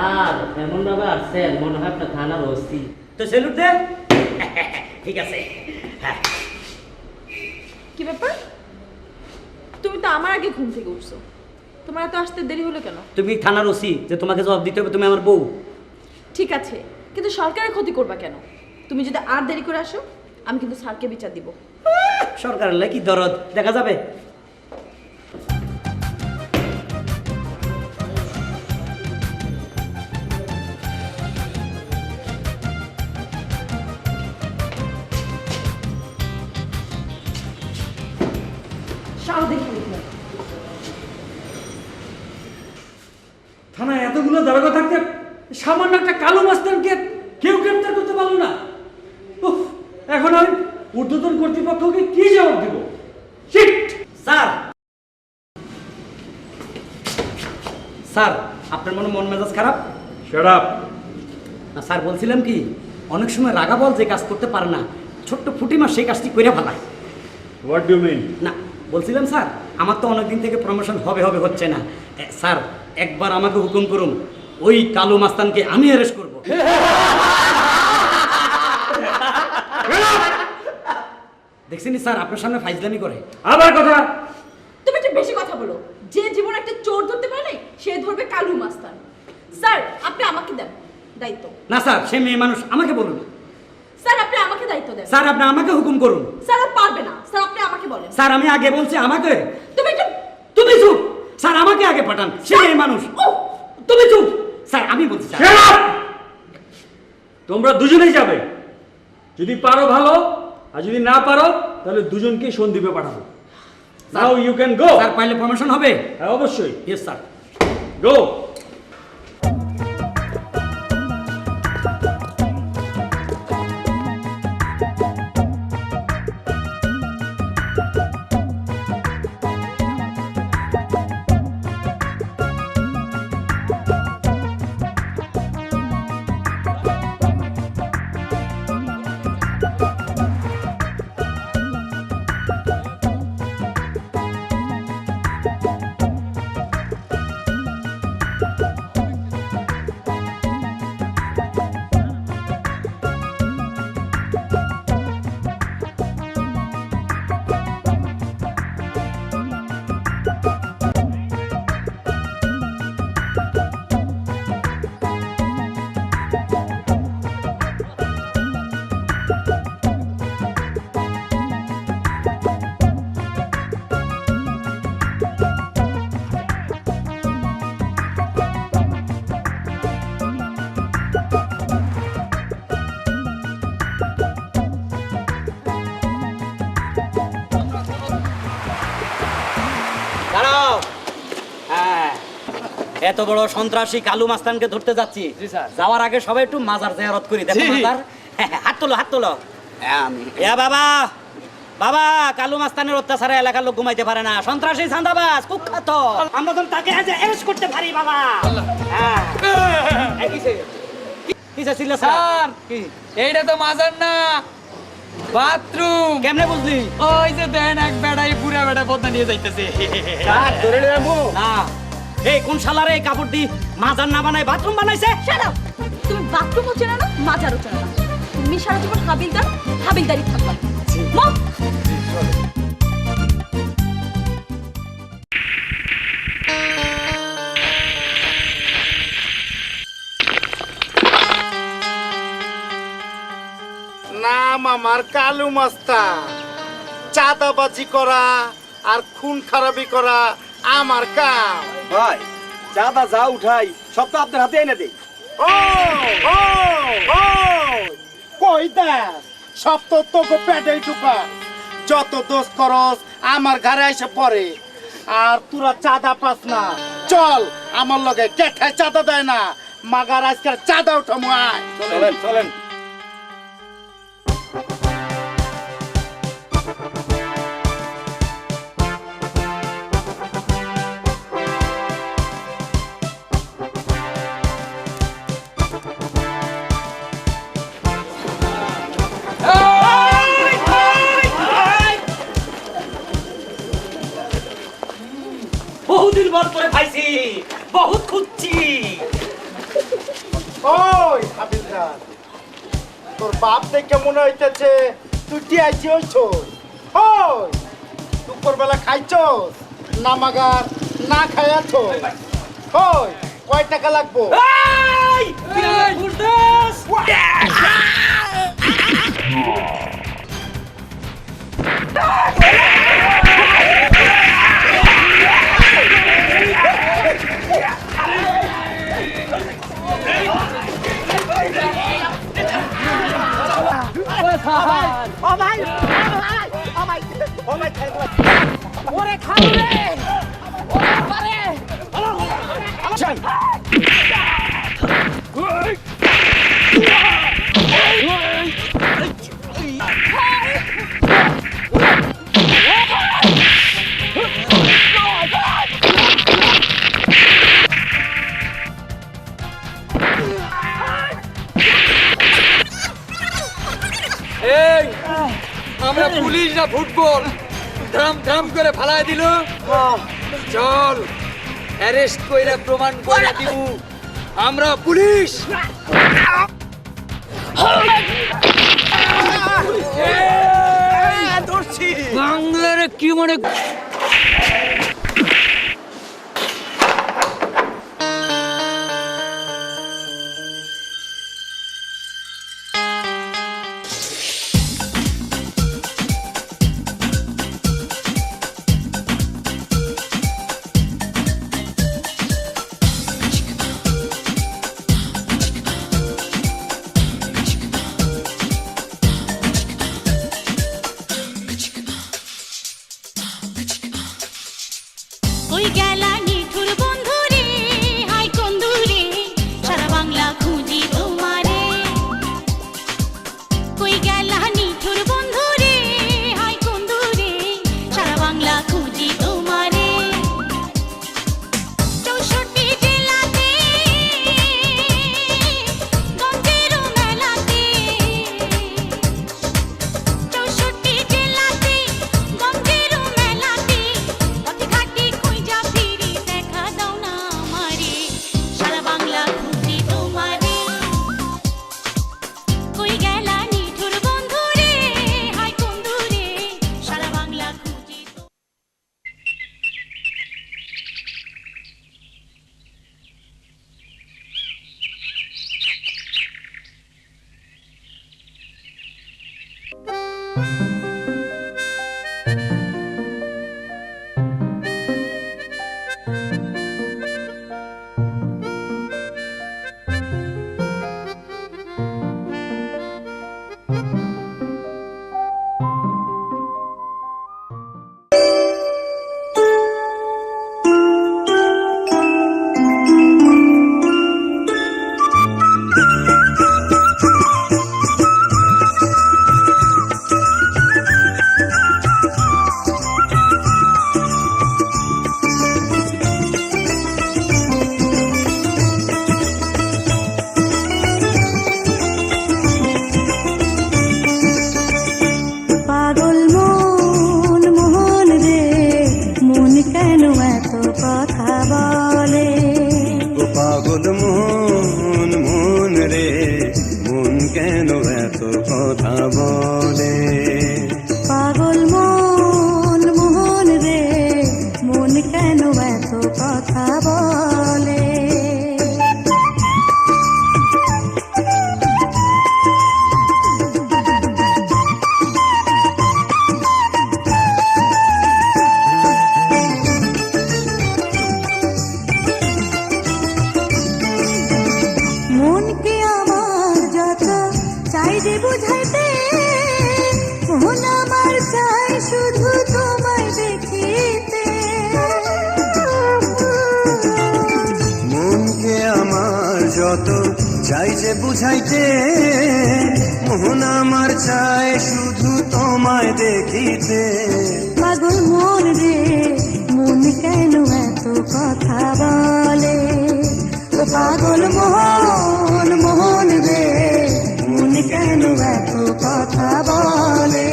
Sir এমন ভাবে আসছেন মনে হয় আপনার থানার ওসি। তো সেলুট দে। ঠিক আছে। হ্যাঁ কি ব্যাপার? তুমি তো আমার আগে ঘুম থেকে উঠছো, তোমার এত আসতে দেরি হলো কেন? তুমি থানার ওসি, যে তোমাকে জবাব দিতে হবে, তুমি আমার বউ। ঠিক আছে, কিন্তু সরকারের ক্ষতি করবা কেন? তুমি যদি আর দেরি করে আসো আমি কিন্তু স্যারকে বিচার দিব। সরকারের কি দরদ দেখা যাবে। থানায় এতগুলো দারোগা থাকতে সামান্য একটা কালো মাস্টারকে কেউ গ্রেপ্তার করতে পারলো না। উফ, এখন আমি ঊর্ধ্বতন কর্তৃপক্ষকে কি জবাব দিব? শিট! স্যার, স্যার আপনার মন মেজাজ খারাপ? Shut up! না স্যার, বলছিলাম কি, অনেক সময় রাগা বল যে কাজ করতে পারে না, ছোট্ট ফুটি মাস সেই কাজটি করে ফেলায়। What do mean? না, বলছিলাম স্যার, আমার তো অনেকদিন থেকে প্রমোশন হবে হচ্ছে না। স্যার একবার আমাকে হুকুম করুন, ওই কালো মাস্তানকে আমি অ্যারেস্ট করব। দেখছেন স্যার, আপনার সামনে ফাইজলামি করে। আবার কথা! তুমি একটু বেশি কথা বলো। যে জীবন একটা চোর ধরতে পারে না, সে ধরবে কালু মাস্তান। স্যার আপনি আমাকে দেন দায়িত্ব। না স্যার, সে মেয়ে মানুষ, আমাকে বলুন। স্যার আপনি আমাকে দায়িত্ব দেন। স্যার আপনি আমাকে হুকুম করুন। স্যার আর পারবে না, স্যার আপনি আমাকে বলেন। স্যার আমি আগে বলছি আমাকে। তুমি একটু তুমি চুপ! স্যার আমাকে আগে পাঠান, সে মেয়ে মানুষ। ও তুমি চুপ! স্যার আমি বলছি স্যার। Shut up! তোমরা দুজনেই যাবে, যদি পারো ভালো, আর যদি না পারো তাহলে দুজনকেই সন্দীপে পাঠাবো। Now you can go. Sir পাইলে প্রমোশন হবে? হ্যাঁ অবশ্যই। Yes sir. গো। দাঁড়াও। হ্যাঁ, এত বড় সন্ত্রাসী কালু মাস্তানকে ধরতে যাচ্ছি। যাওয়ার আগে সবাই একটু মাজার জিয়ারত করি। দেখো মাজার, হাত তোলো হাত তোলো। বাবা বাবা, কালু মাস্তানের অত্যাচারে এলাকার লোক ঘুমাইতে পারে না, সন্ত্রাসী চাঁদাবাজ কুখ্যাত, আমরা তো তাকে অ্যারেস্ট করতে পারি বাবা। হ্যাঁ কি চাইছিল স্যার? কি এইটা তো মাজার না, বাথরুম। কেমনে বুঝলি? ওই যে দেন এক বেড়াই পুরা বেড়া পদ্মা নিয়ে যাইতেছে। না, এই কোন শালারে এই কাপড় দি মাজার না বানায় বাথরুম বানাইছে? Shut up! তুমি বাথরুমও চেনো না, মাজারও চেনো না। তুমি সারা জীবন হাবিলদারি থাকবা। মম! নাম আমার কালু মাস্তান। চাঁদাবাজি করা আর খুন খারাপি করা আমার কাম। ভাই চাঁদা যা উঠাই সব তো আপনার হাতে এনে দেই। ও ও ও কই দেখ, সব তো তোকে পেটেই ঢুকা। যত দোষ করস আমার ঘরে এসে পড়ে, আর তোরা চাঁদা পাস না। চল আমার লগে, কেঠায় চাঁদা দেয় না, মাগার আজকাল চাঁদা উঠামু। আয় চলেন চলেন। বহুদিন পর করে পাইছি, বহুত খুঁজছি। বাপ দেখে মনে হইতেছে তুই টিআইছি হইছ। ওই দুপুর বেলা খাইছস না মাগার না খাইয়াছ? ওই কয় টাকা লাগবো? এই আমরা পুলিশ না ফুটবল ধাম ধাম করে ফালাই দিল। চল অ্যারেস্ট কইরা প্রমাণ করে দিব আমরা পুলিশ। বাংলার কি মনে ওই গেলা নিঠুর বন্ধু রে হাই বন্ধু রে সারা বাংলা খুঁজি তোমারে ওই গেলা নিঠুর বন্ধু রে হাই বন্ধু রে সারা বাংলা খুঁজি তোমারে 64 জেলাতে গঞ্জের মেলাতে 64 জেলাতে গঞ্জের মেলাতে পথে ঘাটে কইজা ফিরি দেখা দাও না আমারে সারা বাংলা খুঁজি তোমারে কই গেলা নিঠুর বন্ধু রে হাই বন্ধু রে সারা বাংলা খুঁজি পাগল মন মোহন রে মন কেন এত কথা বলে? পাগল মন মন রে মন কেন এত কথা বলে? পাগল মন মোহন রে মন কেন এত কথা বলে? মনকে আমার যত চাই যে বুঝাইতে, মন আমার চাই শুধু তোমায় দেখিতে। মনকে আমার যত চাই যে বুঝাইতে, মন আমার চায় শুধু তোমায় দেখিতে। পাগল মন রে মন কেন এত কথা বলে? ও পাগল মোহন মোহন রে মন কেন এত কথা বলে?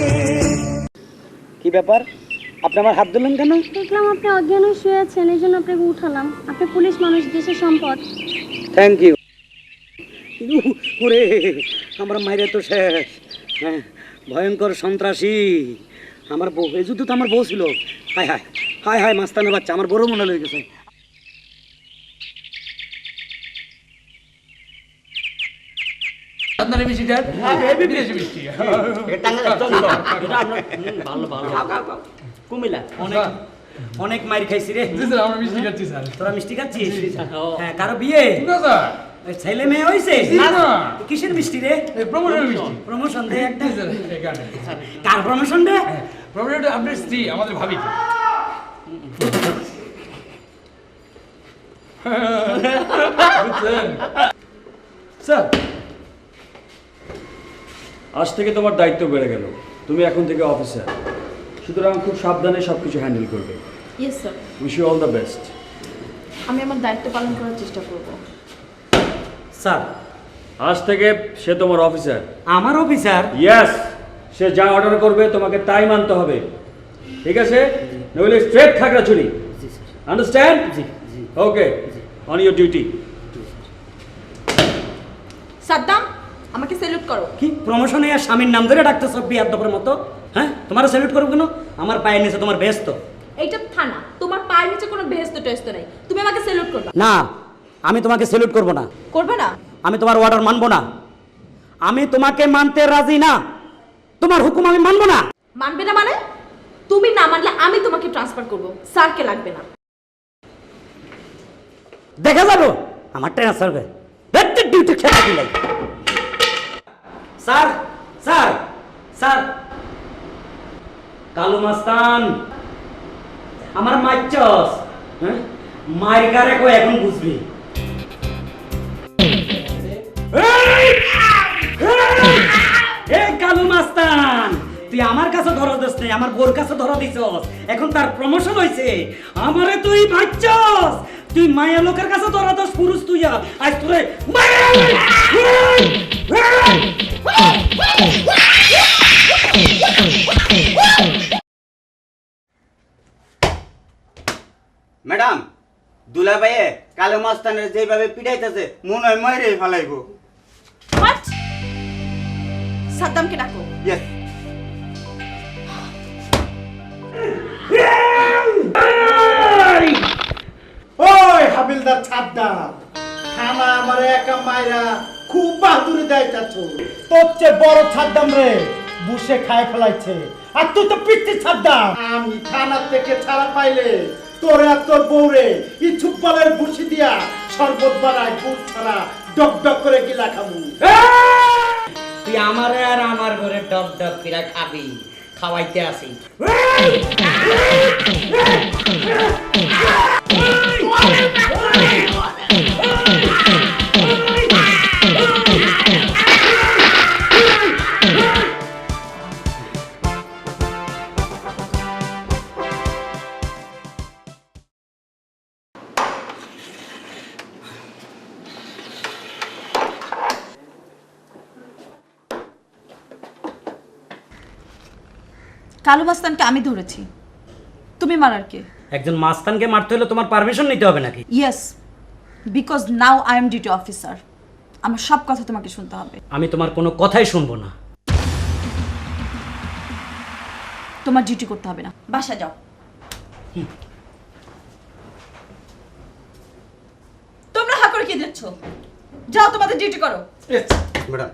কি ব্যাপার আপনি আমার হাত ধরলেন কেন? দেখলাম আপনি অজ্ঞান হয়ে শুয়ে আছেন, এই জন্য আপনাকে উঠালাম। আপনি পুলিশ মানুষ, দেশের সম্পদ। Thank you. ওরে আমার মাইরে তো শেষ। হ্যাঁ, ভয়ঙ্কর সন্ত্রাসী আমার বউ। এই যুদ্ধ তো আমার বউ ছিল। হায় হায় হায় হায়, মাস্তানের বাচ্চা আমার বড় মনে হয়ে গেছে। আপনার মিষ্টিটা হেভি বেশি মিষ্টি। ভালো ভালো কুমিল্লা অনেক অনেক মাইর খাইছি রে। জি স্যার আমরা মিষ্টি খাচ্ছি স্যার। তোরা মিষ্টি খাচ্ছিস? ও। হ্যাঁ, কারো বিয়ে? না স্যার, এই ছেলে মেয়ে হইছে? না না, কিসের মিষ্টি রে? এই প্রমোশনের মিষ্টি। প্রমোশন দে একটা। জি স্যার, এখানে। কার প্রমোশন রে? প্রমোশনটা আপনার স্ত্রী আমাদের ভাবি। বুঝছেন? স্যার, আজ থেকে তোমার দায়িত্ব বেড়ে গেল। তুমি এখন থেকে অফিসার, সুতরাং খুব সাবধানে সব কিছু হ্যান্ডেল করবে। Yes sir, wish you all the best. আমি আমার দায়িত্ব পালন করার চেষ্টা করব। স্যার, আজ থেকে সে তোমার অফিসার। আমার অফিসার? ইয়েস, সে যা অর্ডার করবে তোমাকে তাই মানতে হবে, ঠিক আছে? নইলে স্ট্রেট খাগড়াছড়ি। আন্ডারস্ট্যান্ড? জি জি okay, on your duty. Saddam, আমাকে স্যালুট করো। কি প্রমোশনে আর স্বামীর নাম ধরে ডাকতেছ বিয়াদবের মতো? হ্যাঁ, তোমার স্যালুট করবো কেন? আমার পায়ের নিচে তোমার বেস্ত। এইটা থানা, তোমার পায়ের নিচে কোনো বেহেস্ত টেস্ত নাই। তুমি আমাকে স্যালুট করবে না, আমি তোমাকে স্যালুট করব না। করবে না? আমি তোমার অর্ডার মানবো না। আমি তোমাকে মানতে রাজি না। তোমার হুকুম আমি মানবো না। মানবে না মানে? তুমি না মানলে আমি তোমাকে ট্রান্সফার করব। স্যারকে লাগবে না। দেখা যাবো আমার ট্রান্সফার করে ডিউটি খেলা দিলাই। স্যার স্যার স্যার, কালু মাস্তান আমার মাইচস। হ্যাঁ, মাইর কারে কো এখন বুঝবি। এই কালু মাস্তান, তুই আমার কাছে ধরা দিস নাই, আমার বোর কাছে ধরা দিছস। এখন তার প্রমোশন হইছে, আমারে তুই ভাইচস। তুই মায়া লোকের কাছে ধরা দস, পুরুষ তুই আজ তোরে ম্যাডাম, দুলাভাইয়ে কালো মাস্তানের যেভাবে পিটাইতেছে মনে হয় মাইরে ফেলাইবো। হোয়াট? সাদ্দামকে ডাকো। ইয়েস। ওই হাবিলদার ছাদ্দাম, থানা আমারে একা মাইরা খুব বাহাদুরি দেখাচ্ছ। তোর চেয়ে বড় ছাদ্দাম রে বুসে খায় ফেলাইছে, আর তুই তো পিচ্ছি ছাদ্দাম। আমি থানা থেকে ছাড়া পাইলে তোরে আর তোর বউরে ইচ্ছুক বলের বুসি দিয়া শরবত বানায় গুড় ছাড়া ডক ডক করে গিলা খাবো। তুই আমারে আর আমার ঘরে ডক ডক করে খাবি, খাওয়াইতে আসি। কালু মাস্তানকে আমি ধরেছি, তুমি মারার কে? একজন মাস্তানকে মারতে হলে তোমার পারমিশন নিতে হবে নাকি? Yes, because now I am duty officer. আমার সব কথা তোমাকে শুনতে হবে। আমি তোমার কোনো কথাই শুনবো না। তোমার ডিউটি করতে হবে না, বাসা যাও। তোমরা হা করে কি দিচ্ছ? যাও, তোমাদের ডিউটি করো। ম্যাডাম,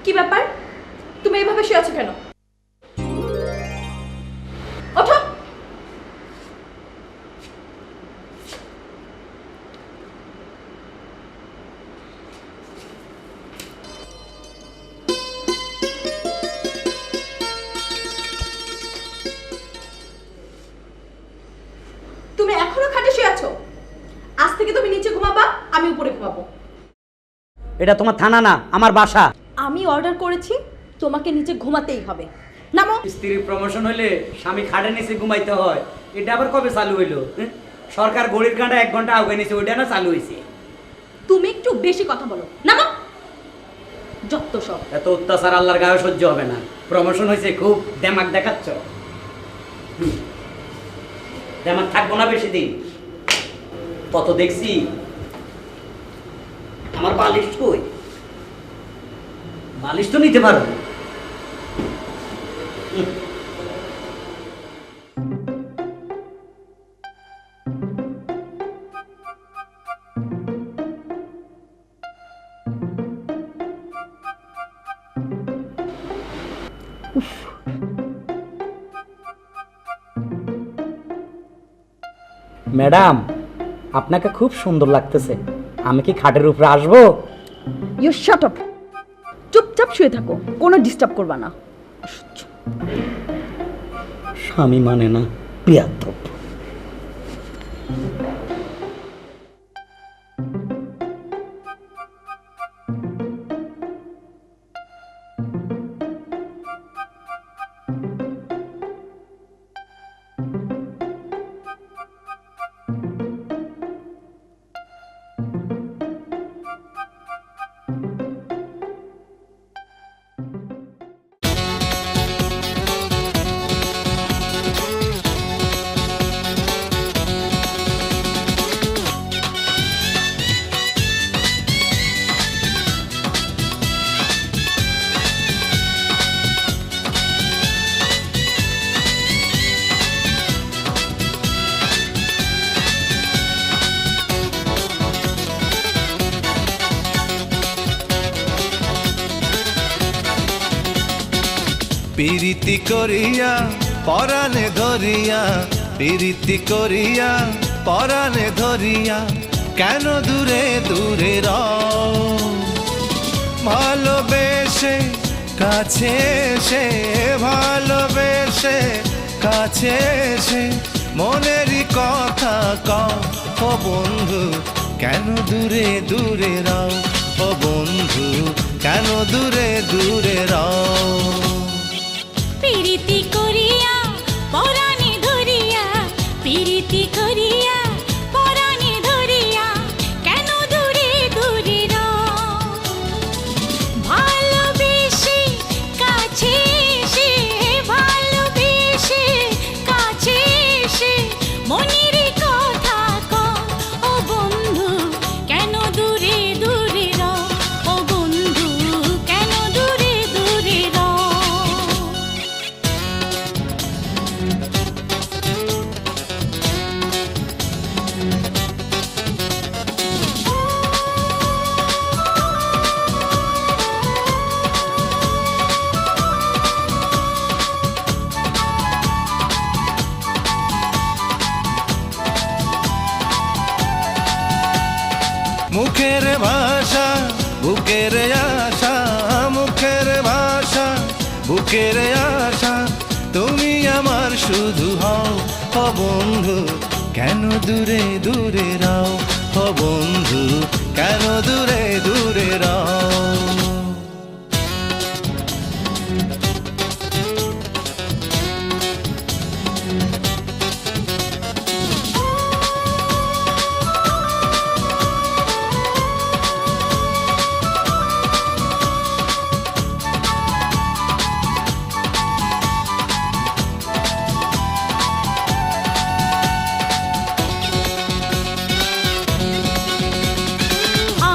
কি ব্যাপার? তুমি এইভাবে শুয়ে আছো কেন? ওঠো। তুমি এখনো খাটে শুয়ে আছো? আজ থেকে তুমি নিচে ঘুমাবা, আমি উপরে ঘুমাবো। এটা তোমার থানা না, আমার বাসা। আমি অর্ডার করেছি, তোমাকে নিচে ঘুমাতেই হবে। নামো। স্ত্রীর প্রমোশন হইলে স্বামী খাটে নিচে ঘুমাইতে হয়, এটা আবার কবে চালু হইলো? সরকার ঘড়ির কাঁটা 1 ঘন্টা আগে নিচে, ওইটা না চালু হয়েছে। তুমি একটু বেশি কথা বলো। নামো। যত সব এত অত্যাচার আল্লাহর গায়ে সহ্য হবে না। প্রমোশন হয়েছে, খুব দেমাক দেখাচ্ছ। দেমাক থাকবো না বেশি দিন, কত দেখছি। আমার বালিশ কই? বালিশ তো নিতে পারো। ম্যাডাম, আপনাকে খুব সুন্দর লাগতেছে, আমি কি খাটের উপরে আসবো? ইউ শাট আপ, চুপচাপ শুয়ে থাকো, কোনো ডিস্টার্ব করবা না। স্বামী মানে না, বিয়াদব। প্রীতি করিয়া পরাণে ধরিয়া, প্রীতি করিয়া পরাণে ধরিয়া, কেন দূরে দূরে রও? ভালোবেসে কাছে এসে, ভালোবেসে কাছে এসে, মনেরই কথা কও ও বন্ধু, কেন দূরে দূরে রও? ও বন্ধু, কেন দূরে দূরে রও? প্রীতি করিয়া পরাণে ধরিয়া, প্রীতি করিয়া পরাণে ধরিয়া, কেন দূরে দূরে রও? ভালোবেসে কাছে এসে, ভালোবেসে কাছে এসে, মনের কথা কও ও বন্ধু, কেন দূরে দূরে রও? ও বন্ধু, কেন দূরে দূরে রও? মুখের ভাষা বুকের আশা, মুখের ভাষা বুকের আশা, তুমি আমার শুধু হও ও বন্ধু, কেন দূরে দূরে রও? ও বন্ধু, কেন দূরে দূরে রও?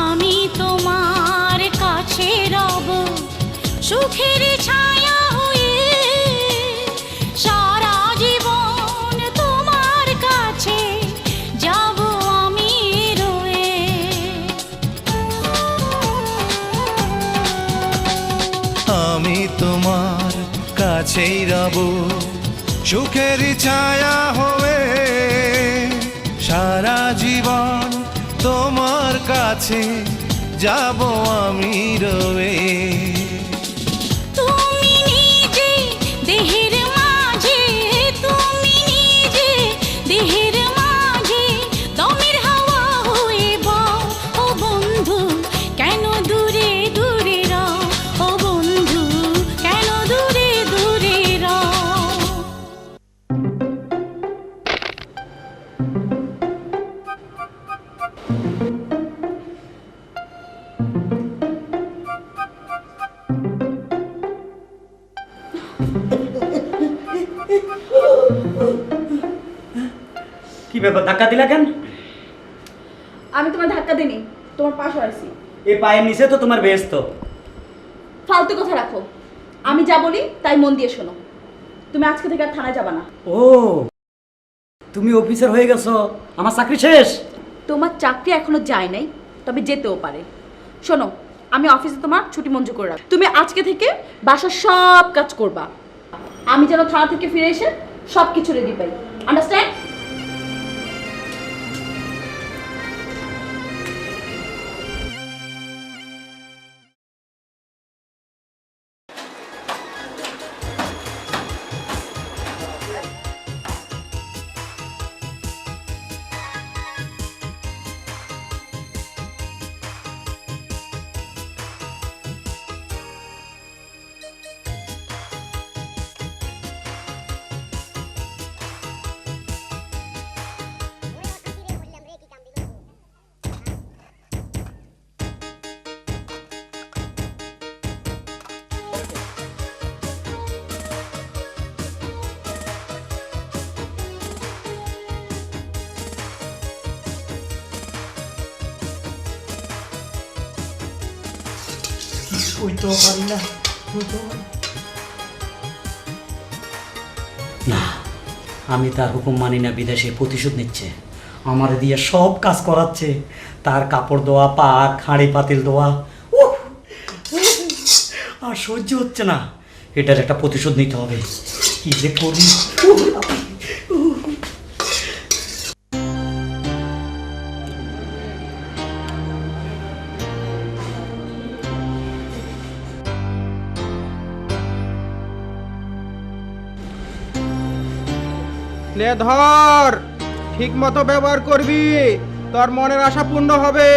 আমি তোমার কাছে রব, সুখের ছায়া হয়ে, সারা জীবন তোমার কাছে যাব আমি রয়ে। আমি তোমার কাছেই রব, সুখের ছায়া হবে, সারা জীবন তোমার কাছে যাব আমি রয়ে। তুমি নিজে দেহের মাঝে, তুমি নিজে দেহের মাঝে, দমের হাওয়া হয়ে বও ও বন্ধু, কেন দূরে দূরে রও? ও বন্ধু, কেন দূরে দূরে রও? কি ব্যাপার, ধাক্কা দিলা কেন? আমি তোমার ধাক্কা দিইনি, তোমার পাশ হয়েছি। এই পায়ের নিচে তো তোমার বেহেশত। ফালতু কথা রাখো, আমি যা বলি তাই মন দিয়ে শোনো। তুমি আজকে থেকে আর থানায় যাবা না। ও, তুমি অফিসার হয়ে গেছো, আমার চাকরি শেষ? তোমার চাকরি এখনো যায় নাই, তবে যেতেও পারে। শোনো, আমি অফিসে তোমার ছুটি মঞ্জুর করে রাখ। তুমি আজকে থেকে বাসার সব কাজ করবা, আমি যেন থানা থেকে ফিরে এসে সব কিছু রেডি পাই। আন্ডারস্ট্যান্ড? না, আমি তার হুকুম মানি না। বিদেশে প্রতিশোধ নিচ্ছে, আমার দিয়ে সব কাজ করাচ্ছে, তার কাপড় ধোয়া, পাক, হাঁড়ি পাতিল ধোয়া। উফ, আর সহ্য হচ্ছে না, এটার একটা প্রতিশোধ নিতে হবে। কি যে করি। নে ধর, ঠিক মতো ব্যবহার করবি, তোর মনের আশা পূর্ণ হবে।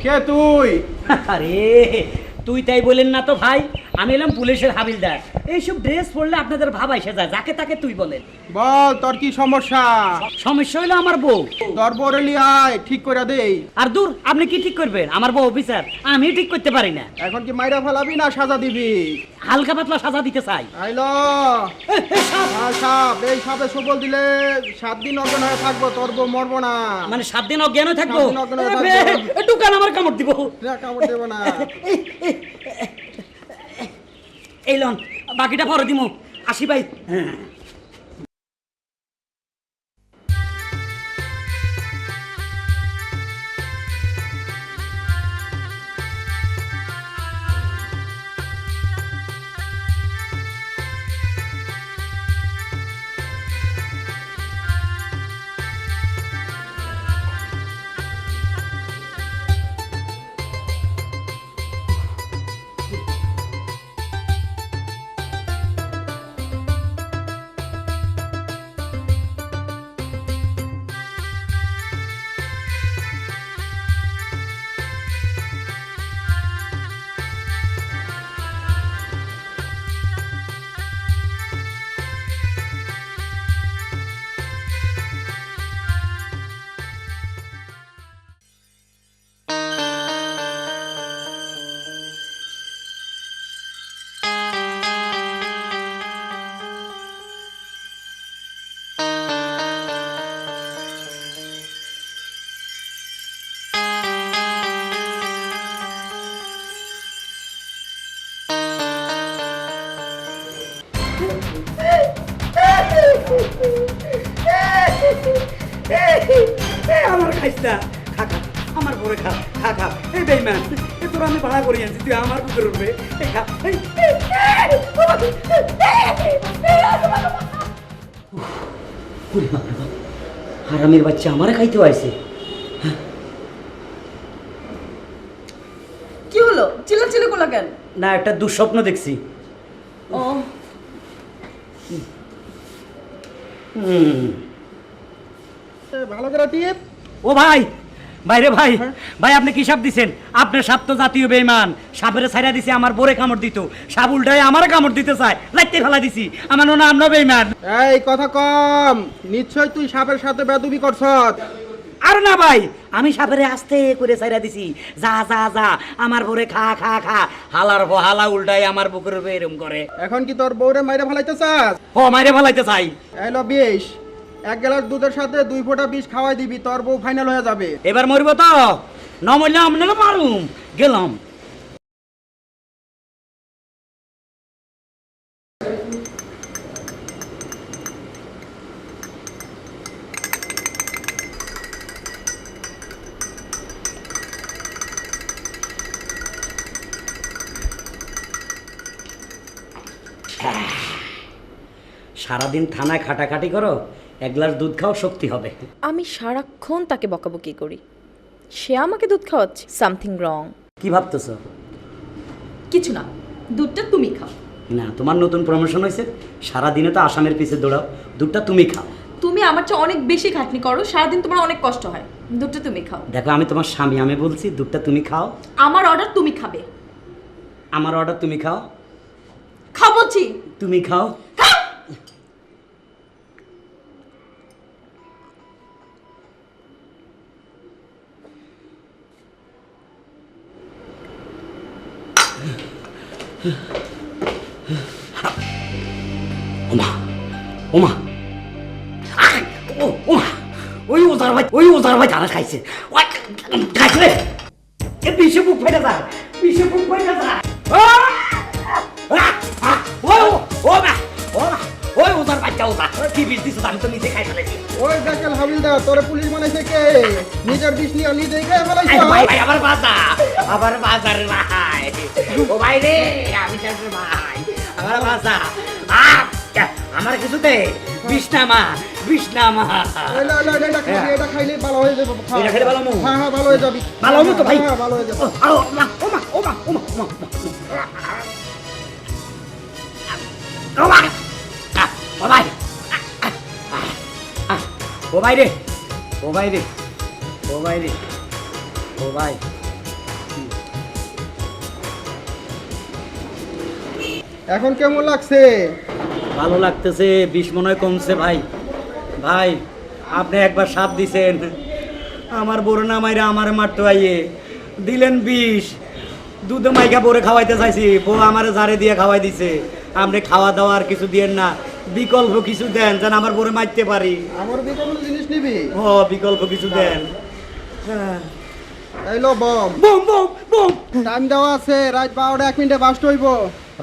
কে তুই? আরে তুই তাই বলেন না তো ভাই, আমি এলাম পুলিশের হাবিলদার। এইসব ড্রেস পরলে আপনাদের ভাব এসে যায়, যাকে তাকে তুই বলেন। বল তোর কি সমস্যা? সমস্যা হলো আমার বউ। তোর বরেলি আয়, ঠিক করে দেই। আর দূর, আপনি কি ঠিক করবেন? আমার বউ অফিসার, আমি ঠিক করতে পারি না। এখন কি মাইরা ফেলাবি না সাজা দিবি? হালকা পাতলা সাজা দিতে চাই। আইলো সাপ, এই সাপে সবল দিলে 7 দিন অজ্ঞান হয়ে থাকবো, তোর বউ মরবো না। মানে 7 দিন অজ্ঞান হয়ে থাকবো? 7 দিন অজ্ঞান হয়ে থাকবো। দোকান আমার কামড় দিব। কামড় দেবো না। এই লন, বাকিটা পরে দিমু। আসি ভাই। আমার খাইস না, খা খা, আমার পরে খা, খা খা। এই বেইমান, এ তোর আমি ভাড়া করে আনছি, তুই আমার বুকের উঠবে। এই খা। হারামির বাচ্চা আমারে খাইতে আইছে। কি হলো? চিল্লাচিল্লি করলা কেন? না, একটা দুঃস্বপ্ন দেখছি। ও ভালো করে টিপ। ও ভাই, বাইরে ভাই, ভাই আপনি কি সাপ দিছেন? আপনার সাপ তো জাতীয় বেঈমান, সাপের ছাইরা দিছে, আমার বোরে কামড় দিত, সাপ উল্টায় আমার কামড় দিতে চায়, লাইতে ফেলা দিছি। আমার মনে হয় আমরা বেঈমান। এই কথা কম, নিশ্চয় তুই সাপের সাথে বেদবি করছস। আর না ভাই, আমি সাপেরে আস্তে করে ছাইরা দিছি, যা যা যা আমার ভরে খা খা খা। হালার হালা উল্টাই আমার বুকের উপরে এরম করে। এখন কি তোর বউরে মাইরে ফেলাইতে চাস? ও মাইরে ফেলাইতে চাই। এলো বিষ, 1 গ্লাস দুধের সাথে 2 ফোঁটা বিষ খাওয়াই দিবি, তোর বউ ফাইনাল হয়ে যাবে। এবার মরব তো, ন মরলে আপনাকে মারুম। গেলাম। সারাদিন থানায় খাটাখাটি করো, 1 গ্লাস দুধ খাও, শক্তি হবে। আমি সারাক্ষণ তাকে বকাবকি করি, সে আমাকে দুধ খাওয়াচ্ছে। Something wrong. কি ভাবতেছো? কিছু না, দুধটা তুমি খাও। না, তোমার নতুন প্রমোশন হয়েছে, সারাদিনে তো আসামের পিছে দৌড়াও, দুধটা তুমি খাও। তুমি আমার চেয়ে অনেক বেশি খাটনি করো, সারাদিন তোমার অনেক কষ্ট হয়, দুধটা তুমি খাও। দেখো, আমি তোমার স্বামী, আমি বলছি দুধটা তুমি খাও। আমার অর্ডার তুমি খাবে। আমার অর্ডার তুমি খাও। খাও বলছি। তুমি খাও। ওমা ওমা, ওমা, ওই ওজার ভাই জানা খাইছে, খাইছে রে। এ বিষে বুক ফেটে যায়, বিষে বুক ফেটে যায়। ওই ওজার বাচ্চা, ওজা কি বিষ দিছো? আমি তো নিজে খাই ফেলেছি। ওই জাকাল হাবিলদার, তোরে পুলিশ বানাইছে কে? নিজের বিষ নিয়ে নিজেই খেয়ে ফেলাইছ। ভাই ভাই, আবার বাজার রে ভাই। ও ভাই রে, আমি চাইছি ভাই, আমার বাজা। আমার কিছুতে বিষ্ণামা। এটা খাইলে ভালো হয়ে যাবে। এটা খেলে ভালো মু? হ্যাঁ, ভালো হয়ে যাবি। ভালো হবো তো ভাই? হ্যাঁ, ভালো হয়ে যাবে। ও ভাই রে, ও ভাই রে, ও ভাই রে, ও ভাই। এখন কেমন লাগছে? ভালো লাগতেছে, বিষ মনে হয় কমছে ভাই। ভাই, আপনি একবার সাপ দিছেন, আমার বড় না মাইরা আমার মারতে আইয়ে দিলেন বিষ। দুধে মাইকা বড়ে খাওয়াইতে চাইছি, বউ আমার জারে দিয়ে খাওয়াই দিছে। আপনি খাওয়া দাওয়া আর কিছু দিয়েন না, বিকল্প কিছু দেন যেন আমার বড়ে মারতে পারি। আমার বিকল্প জিনিস নিবি? ও, বিকল্প কিছু দেন। এইলো বম। বম বম বম। টাইম দেওয়া আছে, রাত 12টা 1 মিনিটে বাস্ট হইব।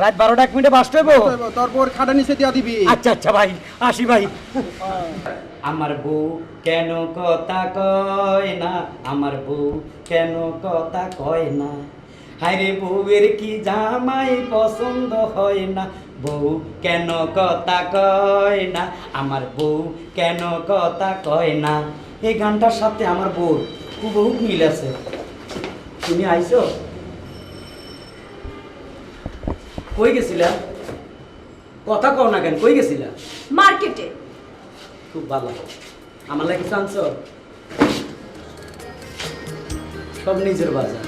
রাত 12টা 1 মিনিটে বাস্ট হইব? তোর বউর খাটা নিচে দিয়া দিবি। আচ্ছা আচ্ছা ভাই, আসি ভাই। আমার বউ কেন কথা কয় না, আমার বউ কেন কথা কয় না, হায়রে বউয়ের কি জামাই পছন্দ হয় না, বউ কেন কথা কয় না, আমার বউ কেন কথা কয় না। এই গানটার সাথে আমার বউ বহুত মিল আছে। তুমি আইছো? কই গেছিলা? কথা কও না কেন, কই গেছিলা? মার্কেটে। খুব ভালো। আমার লাগে কিছু আনছো? সব নিজের বাজার।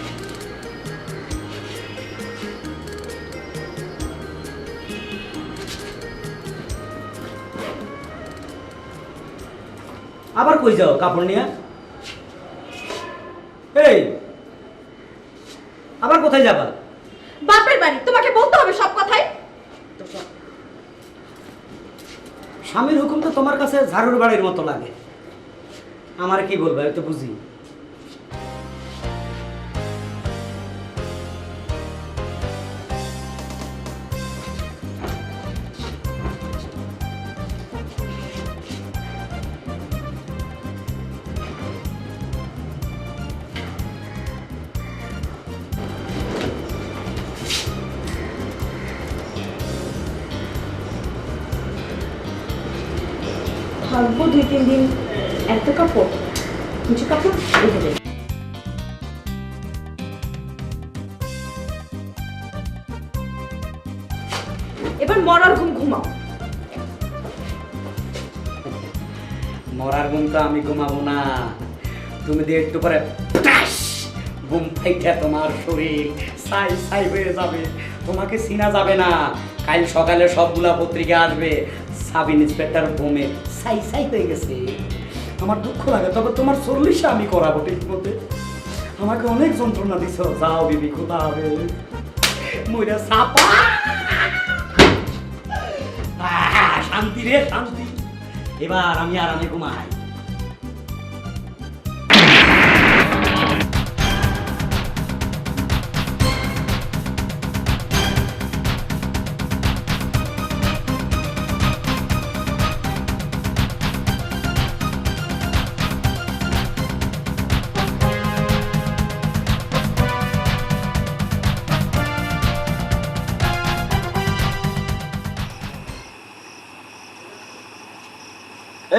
আবার কই যাও কাপড় নিয়ে? এই, আবার কোথায় যাবা? বাপের বাড়ি, তোমাকে বলতে হবে সব কথাই। স্বামীর হুকুম তো তোমার কাছে ঝাড়ুর বাড়ির মতো লাগে। আমার কি বলবো, আমি তো বুঝি। থাকবো 2-3 দিন, এত কাপড়, কিছু কাপড় রেখে দেবে। এবার মরার ঘুম ঘুমাও। মরার ঘুম তো আমি ঘুমাবো না, তুমি দিয়ে একটু পরে ঘুম ফাইটা তোমার শরীর ছাই ছাই হয়ে যাবে, তোমাকে চিনা যাবে না। কাল সকালে সবগুলা পত্রিকা আসবে, সাব ইন্সপেক্টর বোমে ছাই ছাই হয়ে গেছে। আমার দুঃখ লাগে, তবে তোমার 40 আমি করাবো ঠিক মতে। আমাকে অনেক যন্ত্রণা দিছ, যাও বিবি, খোদা হবে মইরা সাপা। শান্তি রে শান্তি, এবার আমি আরামে ঘুমাই।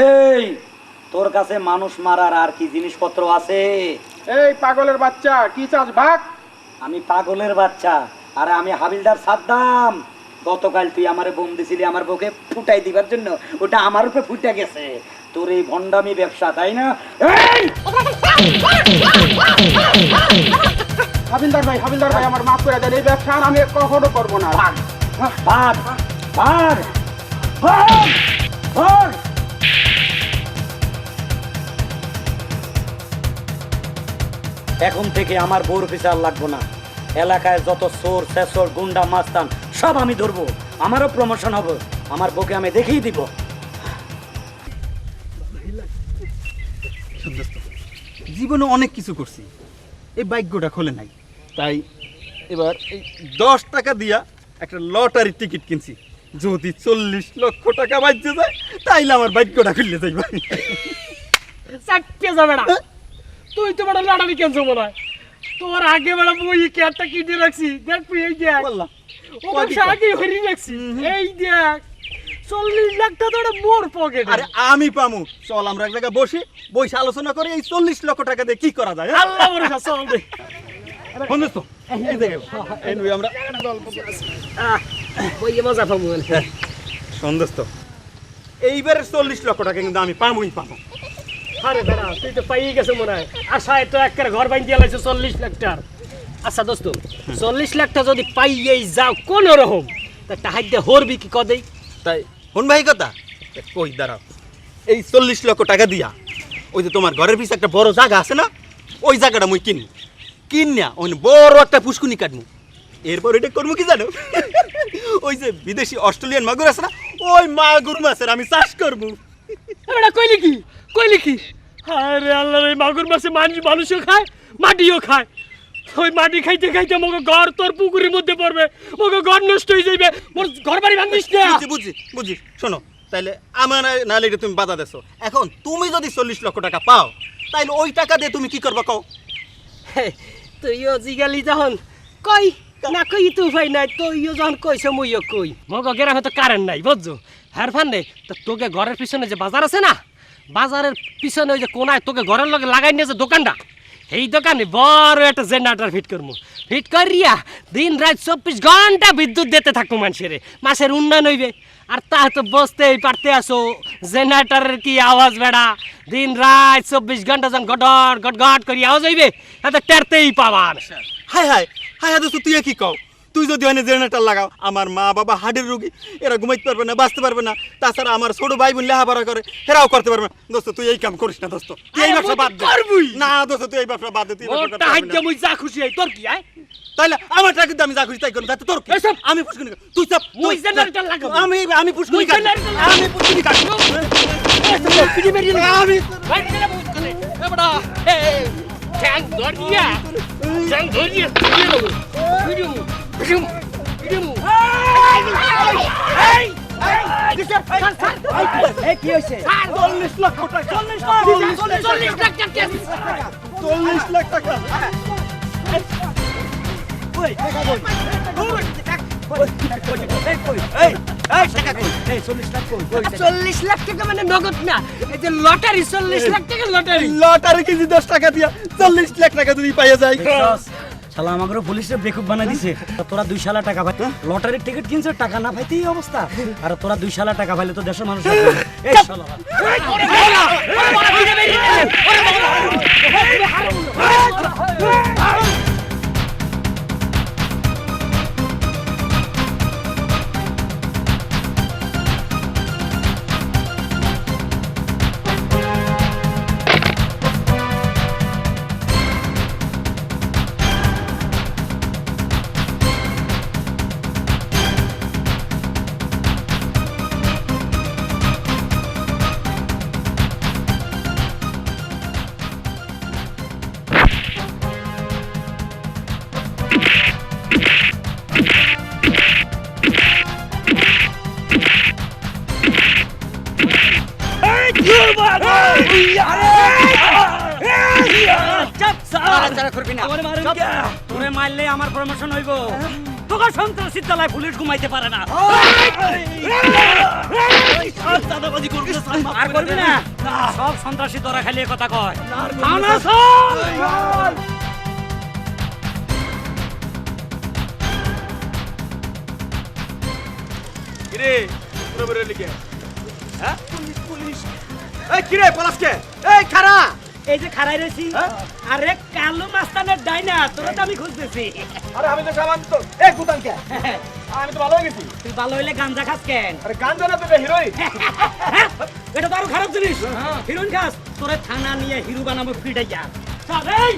এই তোর কাছে মানুষ মারার আর কি জিনিসপত্র আছে? এই পাগলের বাচ্চা, কি চাস ভাগ? আমি পাগলের বাচ্চা, আরে আমি হাবিলদার সাদ্দাম। গতকাল তুই আমারে বোম দিছিলি আমার বউকে ফুটাই দিবার জন্য, ওটা আমার উপরে ফুটে গেছে। তোর এই ভণ্ডামি ব্যবসা, তাই না? এই হাবিলদার ভাই, হাবিলদার ভাই, আমার মাফ করে দেন, এই ব্যবসা আর আমি কখনো করবো না। ভাগ ভাগ ভাগ ভাগ। এখন থেকে আমার বউর বিচার লাগবো না। এলাকায় যত চোর শেষর গুন্ডা মাস্তান সব আমি ধরবো, আমারও প্রমোশন হবে, আমার বউকে আমি দেখিয়ে দিব। জীবনে অনেক কিছু করছি, এই ভাগ্যটা খোলে নাই, তাই এবার এই 10 টাকা দিয়া একটা লটারির টিকিট কিনছি। যদি 40 লক্ষ টাকা বাঁচতে যায় তাইলে আমার ভাগ্যটা খুললে যাইব। চাটকে যাবে না, তুই তো বড় লটারি কেন মনে হয়? তোর আগে বড় বই একটা কিনে রাখছি, দেখবি এই দেখ বললাম ও ব্যবসা আগে হরি রাখছি, এই দেখ 40 লাখ টাকা তো মোর পকেটে। আরে আমি পামু, চল আমরা এক জায়গায় বসে বসে আলোচনা করে এই 40 লক্ষ টাকা দিয়ে কি করা যায়। আল্লাহ ভরসা, চল দে। বন্ধু তো এই জায়গায় এই নই আমরা বই মজা পাবো। সন্দেস্ত এইবারের 40 লক্ষ টাকা কিন্তু আমি পামুই পাবো। আরে বেড়া, তুই তো পাইয়ে গেছে মনে হয়। আশায় তো একটা ঘর বানিয়ে লাইছে 40 লাখ টাকার। আচ্ছা দোস্ত, 40 লাখ টাকা যদি পাইয়েই যাও কোন রকম, তা তাহাইতে হরবি কি কদেই? তাই কোন ভাই কথা কই দাঁড়াও, এই 40 লক্ষ টাকা দিয়া ওই যে তোমার ঘরের পিছনে একটা বড় জায়গা আছে না, ওই জায়গাটা মুই কিনিয়া ওই বড় একটা পুষ্কুনি কাটমু। এরপর এটা করবো কি জানো, ওই যে বিদেশি অস্ট্রেলিয়ান মাগুর আছে না, ওই মাগুর মাছের আমি চাষ করবো। বেড়া কইলি কি, কইলি কি? আরে আল্লাহ, এই মাগুর মাছে মানুষও খায়, মাটিও খায়। ওই মাটি খাইতে খাইতে মগো ঘর তোর পুকুরের মধ্যে পড়বে, মগো ঘর নষ্ট হয়ে যাবে, মোর ঘর বাড়ি ভাঙিস না। বুঝি শোনো, তাইলে আমার নাহলে এটা তুমি বাধা দেছো। এখন তুমি যদি 40 লক্ষ টাকা পাও তাইলে ওই টাকা দিয়ে তুমি কি করবা কও? তুইও জিগালি যখন কই না কই তো ভাই নাই, তুইও যখন কইছ মুইও কই। মগো গ্রামে তো কারেন্ট নাই বুঝছো, হ্যার ফান্ডে তো তোকে ঘরের পিছনে যে বাজার আছে না, বাজারের পিছনে ওই যে কোনায় তোকে ঘরের লগে লাগাই নিয়েছে দোকানটা, এই দোকানে বড় একটা জেনারেটর ফিট করবো। ফিট করিয়া দিন রাত 24 ঘন্টা বিদ্যুৎ দিতে থাকবো মানুষের, মাসের উন্নয়ন হইবে। আর তা তো বসতেই পারতে আসো, জেনারেটরের কি আওয়াজ বেড়া, দিন রাত 24 ঘন্টা যখন গটর গটগট করি আওয়াজ হইবে, তা টেরতেই পাবার। হাই হাই হাই হাই দোস্ত, তুই কি কও? তুই যদি ওখানে জেনারেটর লাগাও, আমার মা বাবা হার্টের রোগী, এরা ঘুমাইতে পারবে না, বাঁচতে পারবে না। তাছাড়া আমার ছোট ভাই বোন লেখাপড়া করে, এরাও করতে পারবে না। দোস্ত তুই এই কাম করিস না দোস্ত, তুই এই ব্যবসা বাদ দে। না দোস্ত, তুই এই ব্যবসা বাদ দে। তুই ওটা হাইতে মুই যা খুশি হই, তোর কি আয়? তাইলে আমার টাকা কিন্তু আমি যা খুশি তাই করব, তাতে তোর কি? আমি পুষ্কুনি তুই সব মুই জেনারেটর লাগাবো। আমি পুষ্কুনি কাট, আমি পুষ্কুনি কাট। আমি এবড়া এই ঠ্যাং ধরিয়া কি হয়েছে? 40 লক্ষ টাকা, 40 লাখ টাকা। 40 লাখ টাকা মানে নগদ না, এই যে লটারি 40 লাখ টাকা লটারি। লটারি কেজি 10 টাকা দিয়া 40 লাখ টাকা যদি পাইয়া যায়। শালা আমাকে পুলিশের বেকুব বানাই দিছে। তোরা 2 শালা টাকা ভাই লটারির টিকিট কিনছে, টাকা না পাইতেই অবস্থা। আর তোরা 2 শালা টাকা পাইলে তো দেশের মানুষ এই শালা নাড়াচাড়া করবি না। আমারে মারেন কে? তোরে মারলে আমার প্রমোশন হইব। তোকে সন্ত্রাসী তলায় পুলিশ ঘুমাইতে পারে না। দাদাবাজি করবি না, আর করবি না? সব সন্ত্রাসী তোরা খালি এ কথা কয়। কিরে পুরো বেরো লিখে হ্যাঁ পুলিশ পুলিশ এই কিরে পলাশকে এই খারা এই যে খাড়াই রয়েছি, আরে কালু মাস্তানের ডাইনা, তোরা তো আমি খুঁজতেছি। আরে আমি তো সামান তো এই গুতান কে আমি তো ভালো হয়ে গেছি। তুই ভালো হইলে গাঞ্জা খাস কেন? আরে গাঞ্জা না তো এটা হিরোই। এটা তো আরো খারাপ জিনিস। হিরোইন খাস, তোরে থানা নিয়ে হিরো বানাবো ফিটাইয়া। চল এই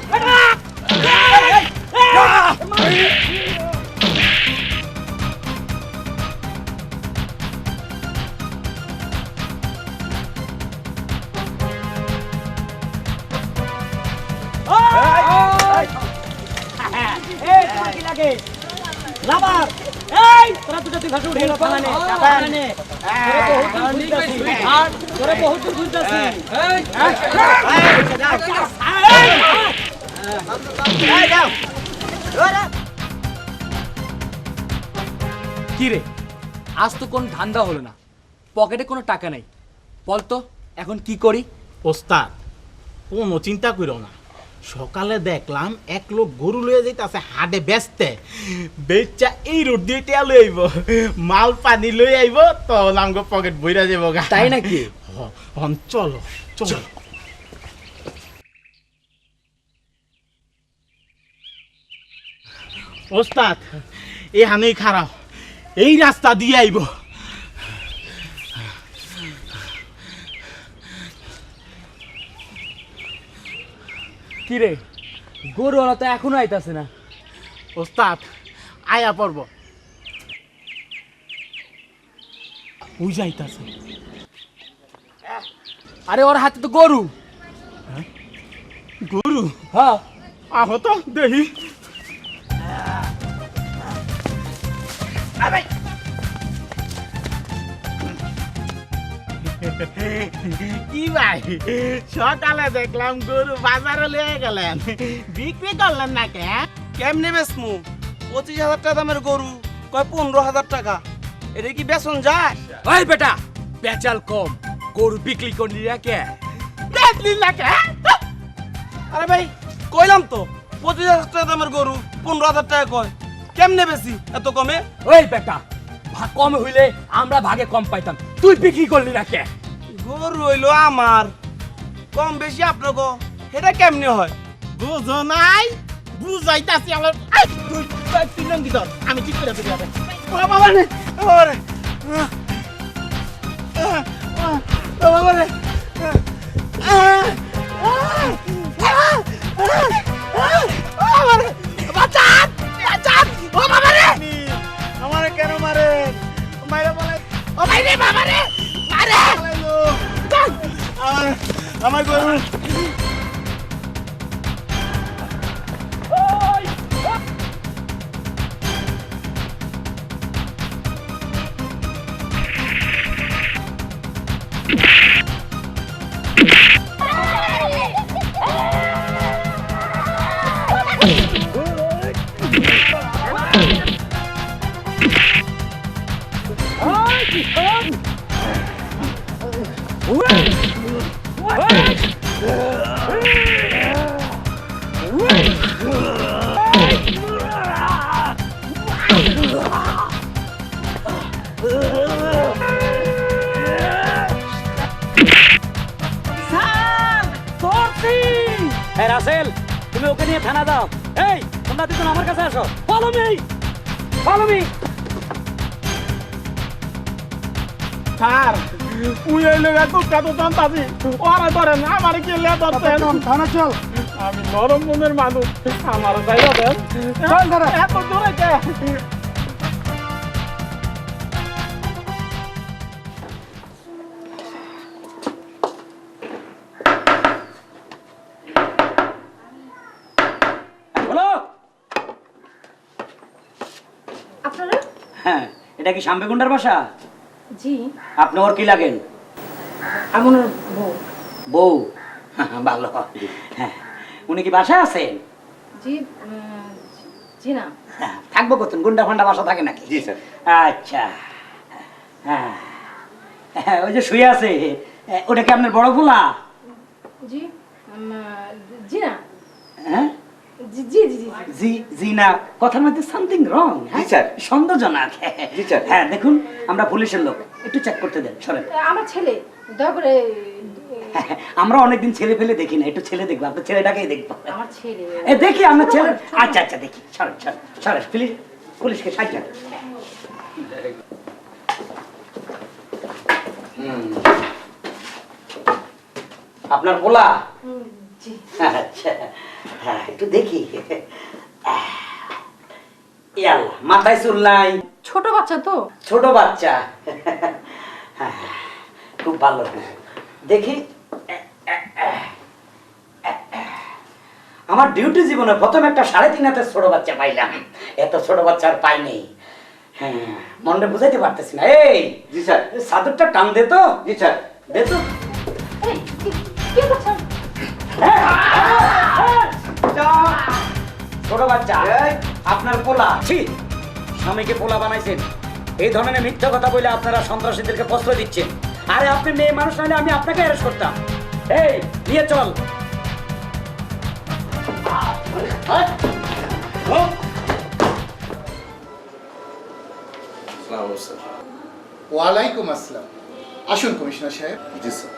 এই তোমার কি লাগে? লাভার এই তোরা দুটো তুই ভাষা উঠে থানা নে, থানা নে। তোরে বহুত দূর ঘুরতাছি। কি রে, আজ তো কোন ধান্দা হলো না, পকেটে কোনো টাকা নাই, বল তো এখন কি করি? ওস্তাদ কোনো চিন্তা করো না, সকালে দেখলাম এক লোক গরু লয়ে যাইতাছে হাটে বেচতে, বেচা এই রোড দিয়ে টেয়া লই আইব, মাল পানি লই আইব, তো আমগো পকেট বইরা যাবো গা। তাই নাকি? চলো চলো। ওস্তাদ এখানেই খারাপ, এই রাস্তা দিয়ে আইব। কি রে, গরুওয়ালা তো এখনো আইতাছে না। ওস্তাদ আয়া পড়ব, ওই যাইতাছে। আরে ওর হাতে তো গরু। গরু? হ্যাঁ, আহো তো দেখি। কি ভাই, সকালে দেখলাম গরু বাজারে লিয়ে গেলেন, বিক্রি করলেন না কে? কেমনে বেচমু 25,000 টাকা দামের গরু কয় 15,000 টাকা, এটা কি বেচন যায়? ওই বেটা পেঁচাল কম, গরু বিক্রি করলি না কে? দেখলি না কে? আরে ভাই কইলাম তো 25,000 টাকা দামের গরু 15,000 টাকা কয়, কেমনে বেশি এত কমে? ওই বেটা ভাগ কম হইলে আমরা ভাগে কম পাইতাম, তুই বিক্রি করলি না কে? গরু হইলো আমার, কম বেশি আপনাকে এটা কেমনে হয়? বুঝো নাই, বুঝাইতাছি আমার। এই, তুই নাম কি তোর? আমি ঠিক করে দিবি আরে। ও বাবা রে, ও বাবা রে, ও বাবা রে, ও বাবা রে, বাঁচান, বাঁচান, ও বাবা রে। আমারে কেন মারে? মাইরা বলে, ও ভাই রে, বাবা রে, মারে। আমার গরু হ্যাঁ রাসেল, তুমি ওকে নিয়ে থানা যাও। এই তোমরা দুজন আমার কাছে আসো, follow me, follow me. Sir we এই লোক এত কত জানতাছি, ওরা ধরেন আমার কি লে ধরতেন? থানা চল, আমি নরম মনের মানুষ, আমার যাইবা দেন। চল ধরে এত জোরে কে? বলো। আপনারা? হ্যাঁ, এটা কি শাম্বেগুন্ডার বাসা? জি, আপনি ওর কি লাগেন? আমি ওনার বউ। বউ? ভালো। হ্যাঁ, উনি কি বাসায় আছেন? জি জি না। হ্যাঁ, থাকবো কতক্ষণ? গুন্ডা ফান্ডা বাসা থাকে নাকি? জি স্যার। আচ্ছা, হ্যাঁ হ্যাঁ, ওই যে শুয়ে আছে, ওটা কি আপনার বড় পোলা? জি জি না। হ্যাঁ, জি জি জি জি। জি জি না, কথার মধ্যে সামথিং রং। জি স্যার। সন্দেহজনক। জি স্যার। হ্যাঁ দেখুন, আমরা পুলিশের লোক, একটু চেক করতে দেন, সরেন। আমার ছেলে, দয়া করে আমরা অনেকদিন ছেলে ফেলে দেখি না, একটু ছেলে দেখবো, আপনার ছেলেটাকেই দেখবো। আমার ছেলে। দেখি আমরা ছেলে। আচ্ছা আচ্ছা, দেখি, সরেন সরেন সরেন, প্লিজ পুলিশকে সাহায্য। আপনার পোলা? জি। আচ্ছা, হ্যাঁ একটু দেখি। ইয়াল্লা, মাথায় চুল নাই? ছোট বাচ্চা তো। ছোট বাচ্চা, হ্যাঁ, খুব ভালো। দেখি, আমার ডিউটি জীবনে প্রথম একটা 3.5 হাতের ছোট বাচ্চা পাইলাম, এত ছোট বাচ্চা আর পাইনি। হ্যাঁ, মনটা বুঝাইতে পারতেছি না। এই জি স্যার। চাদরটা টান দে তো। জি স্যার। দে তো। এই কি করছেন? ছোট বাচ্চা, আপনার পোলা? ছি, স্বামীকে পোলা বানাইছেন। এই ধরনের মিথ্যা কথা বলে আপনারা সন্ত্রাসীদেরকে প্রশ্রয় দিচ্ছেন। আরে আপনি মেয়ে মানুষ নাহলে আমি আপনাকে অ্যারেস্ট করতাম। এই নিয়ে চল। ওয়ালাইকুম আসসালাম। আসুন কমিশনার সাহেব। জি স্যার।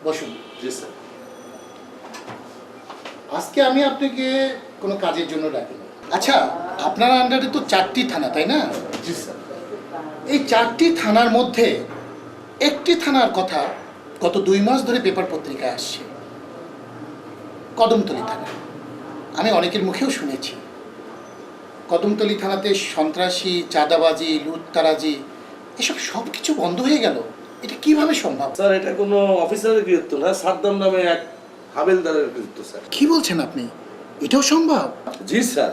বসুন। জি স্যার। আজকে আমি আপনাকে কোনো কাজের জন্য ডাকিনি। আচ্ছা, আপনার আন্ডারে তো 4টি থানা, তাই না? জি স্যার। এই 4টি থানার মধ্যে একটি থানার কথা গত 2 মাস ধরে পেপার পত্রিকায় আসছে, কদমতলী থানা। আমি অনেকের মুখেও শুনেছি কদমতলী থানাতে সন্ত্রাসী, চাঁদাবাজি, লুটতারাজি এসব সব কিছু বন্ধ হয়ে গেল। এটা কিভাবে সম্ভব? স্যার, এটা কোনো অফিসারের কৃতিত্ব না, সাদ্দাম নামে এক হাবিলদারের কৃতিত্ব স্যার। কি বলছেন আপনি? এটাও সম্ভব? জি স্যার,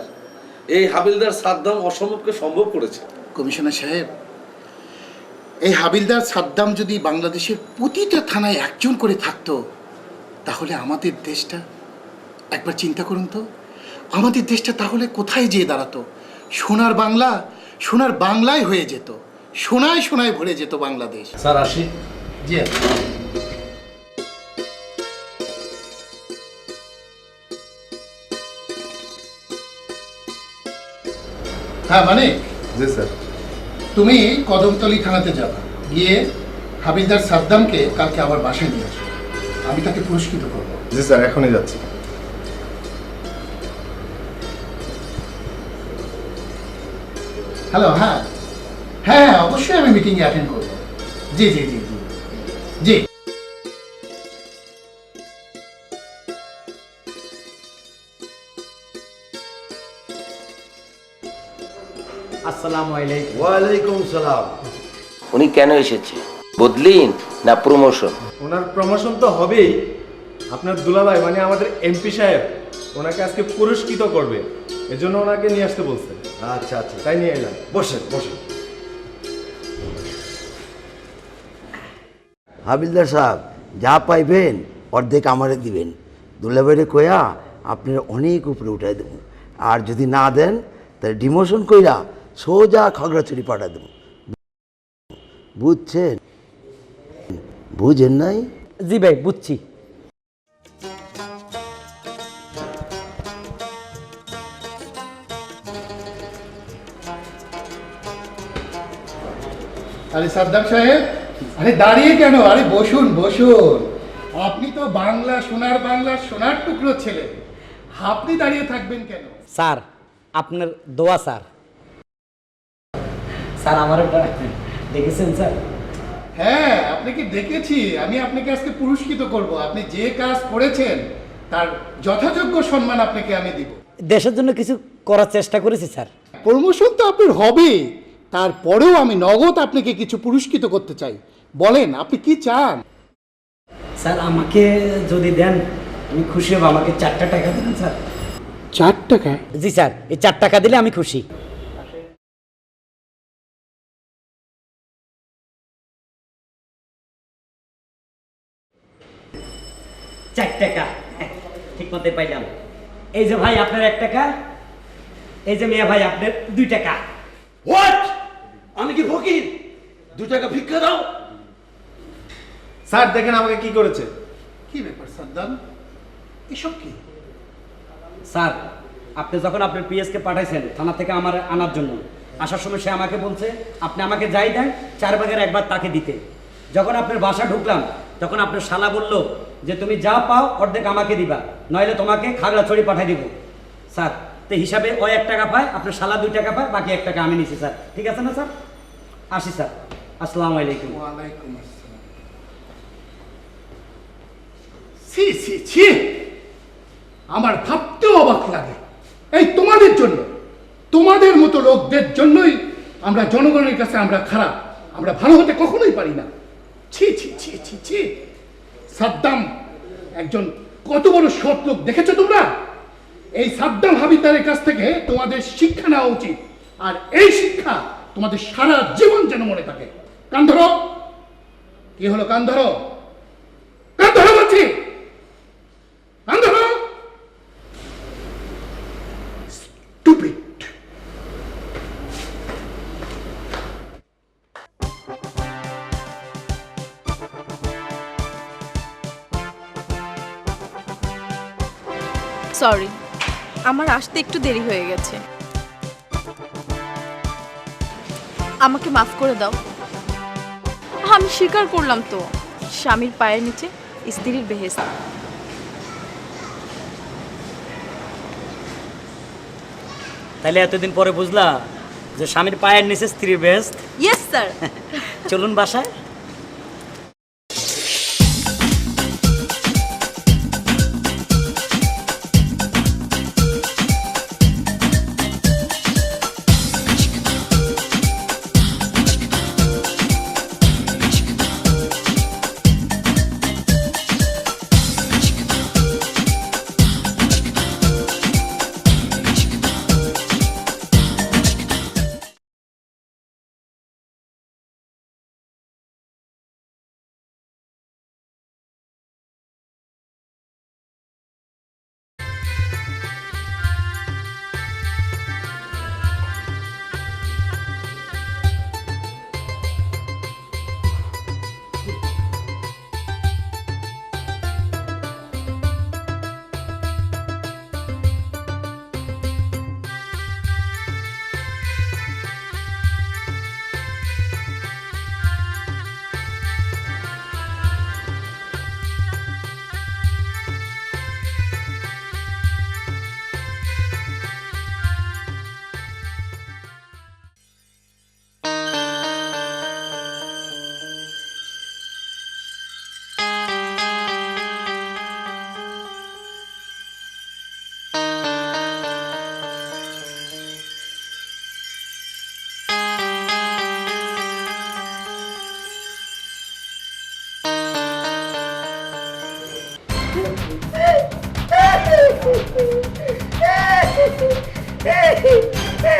এই হাবিলদার সাদ্দাম অসম্ভবকে সম্ভব করেছে। কমিশনার সাহেব, এই হাবিলদার সাদ্দাম যদি বাংলাদেশের প্রতিটা থানায় একজন করে থাকতো, তাহলে আমাদের দেশটা, একবার চিন্তা করুন তো, আমাদের দেশটা তাহলে কোথায় যেয়ে দাঁড়াতো? সোনার বাংলা, সোনার বাংলায় হয়ে যেত, সোনায় সোনায় ভরে যেত বাংলাদেশ। স্যার আসি। জি। হ্যাঁ মানে, জি স্যার। তুমি কদমতলী থানাতে যাবা, গিয়ে হাবিলদার সাদ্দামকে কালকে আবার বাসায় নিয়ে আসবে। আমি তাকে পুরস্কৃত করব। জি স্যার, এখনই যাচ্ছি। হ্যালো। হ্যাঁ হ্যাঁ, অবশ্যই আমি মিটিংয়ে অ্যাটেন্ড করব। জি জি জি জি জি। আসসালামু আলাইকুম। ওয়ালাইকুম সালাম। উনি কেন এসেছে? বদলিন না প্রমোশন? ওনার প্রমোশন তো হবেই। আপনার দুলাভাই মানে আমাদের এমপি সাহেব ওনাকে আজকে পুরস্কৃত করবে, এজন্য ওনাকে নিয়ে আসতে বলছেন। আচ্ছা আচ্ছা, তাই নিয়ে এলাম। বসেন বসেন। হাবিলদার সাহেব, যা পাইবেন অর্ধেক আমারে দিবেন। দুলাভাইরে কয়া আপনার অনেক উপরে উঠাই দেবো, আর যদি না দেন তাহলে ডিমোশন কইরা সোজা খাগড়াছড়ি পাঠা দেবো। বুঝছেন? বুঝেন নাই? জি ভাই, বুঝছি। আরে সাদ্দাম সাহেব, আরে দাঁড়িয়ে কেন? আরে বসুন বসুন। আপনি তো বাংলা, সোনার বাংলার সোনার টুকরো ছেলে, আপনি দাঁড়িয়ে থাকবেন কেন? স্যার, আপনার দোয়া স্যার। স্যার আমার দেখেছেন স্যার? হ্যাঁ, আপনাকে দেখেছি। আমি আপনাকে আজকে পুরস্কৃত করব। আপনি যে কাজ করেছেন তার যথাযোগ্য সম্মান আপনাকে আমি দিব। দেশের জন্য কিছু করার চেষ্টা করেছি স্যার। প্রমোশন তো আপনার হবে, তারপরেও আমি নগদ আপনাকে কিছু পুরস্কৃত করতে চাই। বলেন আপনি কি চান? স্যার আমাকে যদি দেন আমি খুশি হব। আমাকে 4টা টাকা দেন স্যার। 4 টাকা? জি স্যার, এই 4 টাকা দিলে আমি খুশি। টাকা ঠিক মতো পাইলাম। এই যে ভাই আপনার 1 টাকা, এই যে মিয়া ভাই আপনার 2 টাকা। হোয়াট? আমি কি ফকির? 2 টাকা ভিক্ষা দাও। স্যার দেখেন আমাকে কি করেছে। কি ব্যাপার সাদ্দাম, এসব কি? স্যার, আপনি যখন আপনার পিএসকে পাঠাইছেন থানা থেকে আমার আনার জন্য, আসার সময় সে আমাকে বলছে আপনি আমাকে যাই দেন 4 ভাগের 1 ভাগ তাকে দিতে। যখন আপনার বাসা ঢুকলাম তখন আপনার শালা বলল যে তুমি যা পাও অর্ধেক আমাকে দিবা, নইলে তোমাকে খাগড়াছড়ি পাঠিয়ে দিব। স্যার, তো হিসাবে ওই 1 টাকা পায়, আপনার শালা 2 টাকা পায়, বাকি 1 টাকা আমি নিছি স্যার। ঠিক আছে না স্যার? আসি স্যার, আসসালামু আলাইকুম। ওয়ালাইকুম আসসালাম। ছি ছি ছি, আমার ভাবতেও অবাক লাগে। এই তোমাদের জন্য, তোমাদের মতো লোকদের জন্যই আমরা জনগণের কাছে আমরা খারাপ, আমরা ভালো হতে কখনোই পারি না। ছি ছি ছি ছি ছি। সাদ্দাম একজন কত বড় সৎ লোক দেখেছো তোমরা? এই সাদ্দাম হাবিদারের কাছ থেকে তোমাদের শিক্ষা নেওয়া উচিত, আর এই শিক্ষা তোমাদের সারা জীবন যেন মনে থাকে। কান ধরো। কি হলো? কান ধরো, কান ধরো বলছি, কান ধরো। Stupid. সরি, আমার আসতে একটু দেরি হয়ে গেছে, আমাকে মাফ করে দাও। আমি স্বীকার করলাম তো, স্বামীর পায়ের নিচে স্ত্রীর বেহেশত। তাহলে এতদিন পরে বুঝলা যে স্বামীর পায়ের নিচে স্ত্রীর বেহেশত? Yes sir. চলুন বাসায়।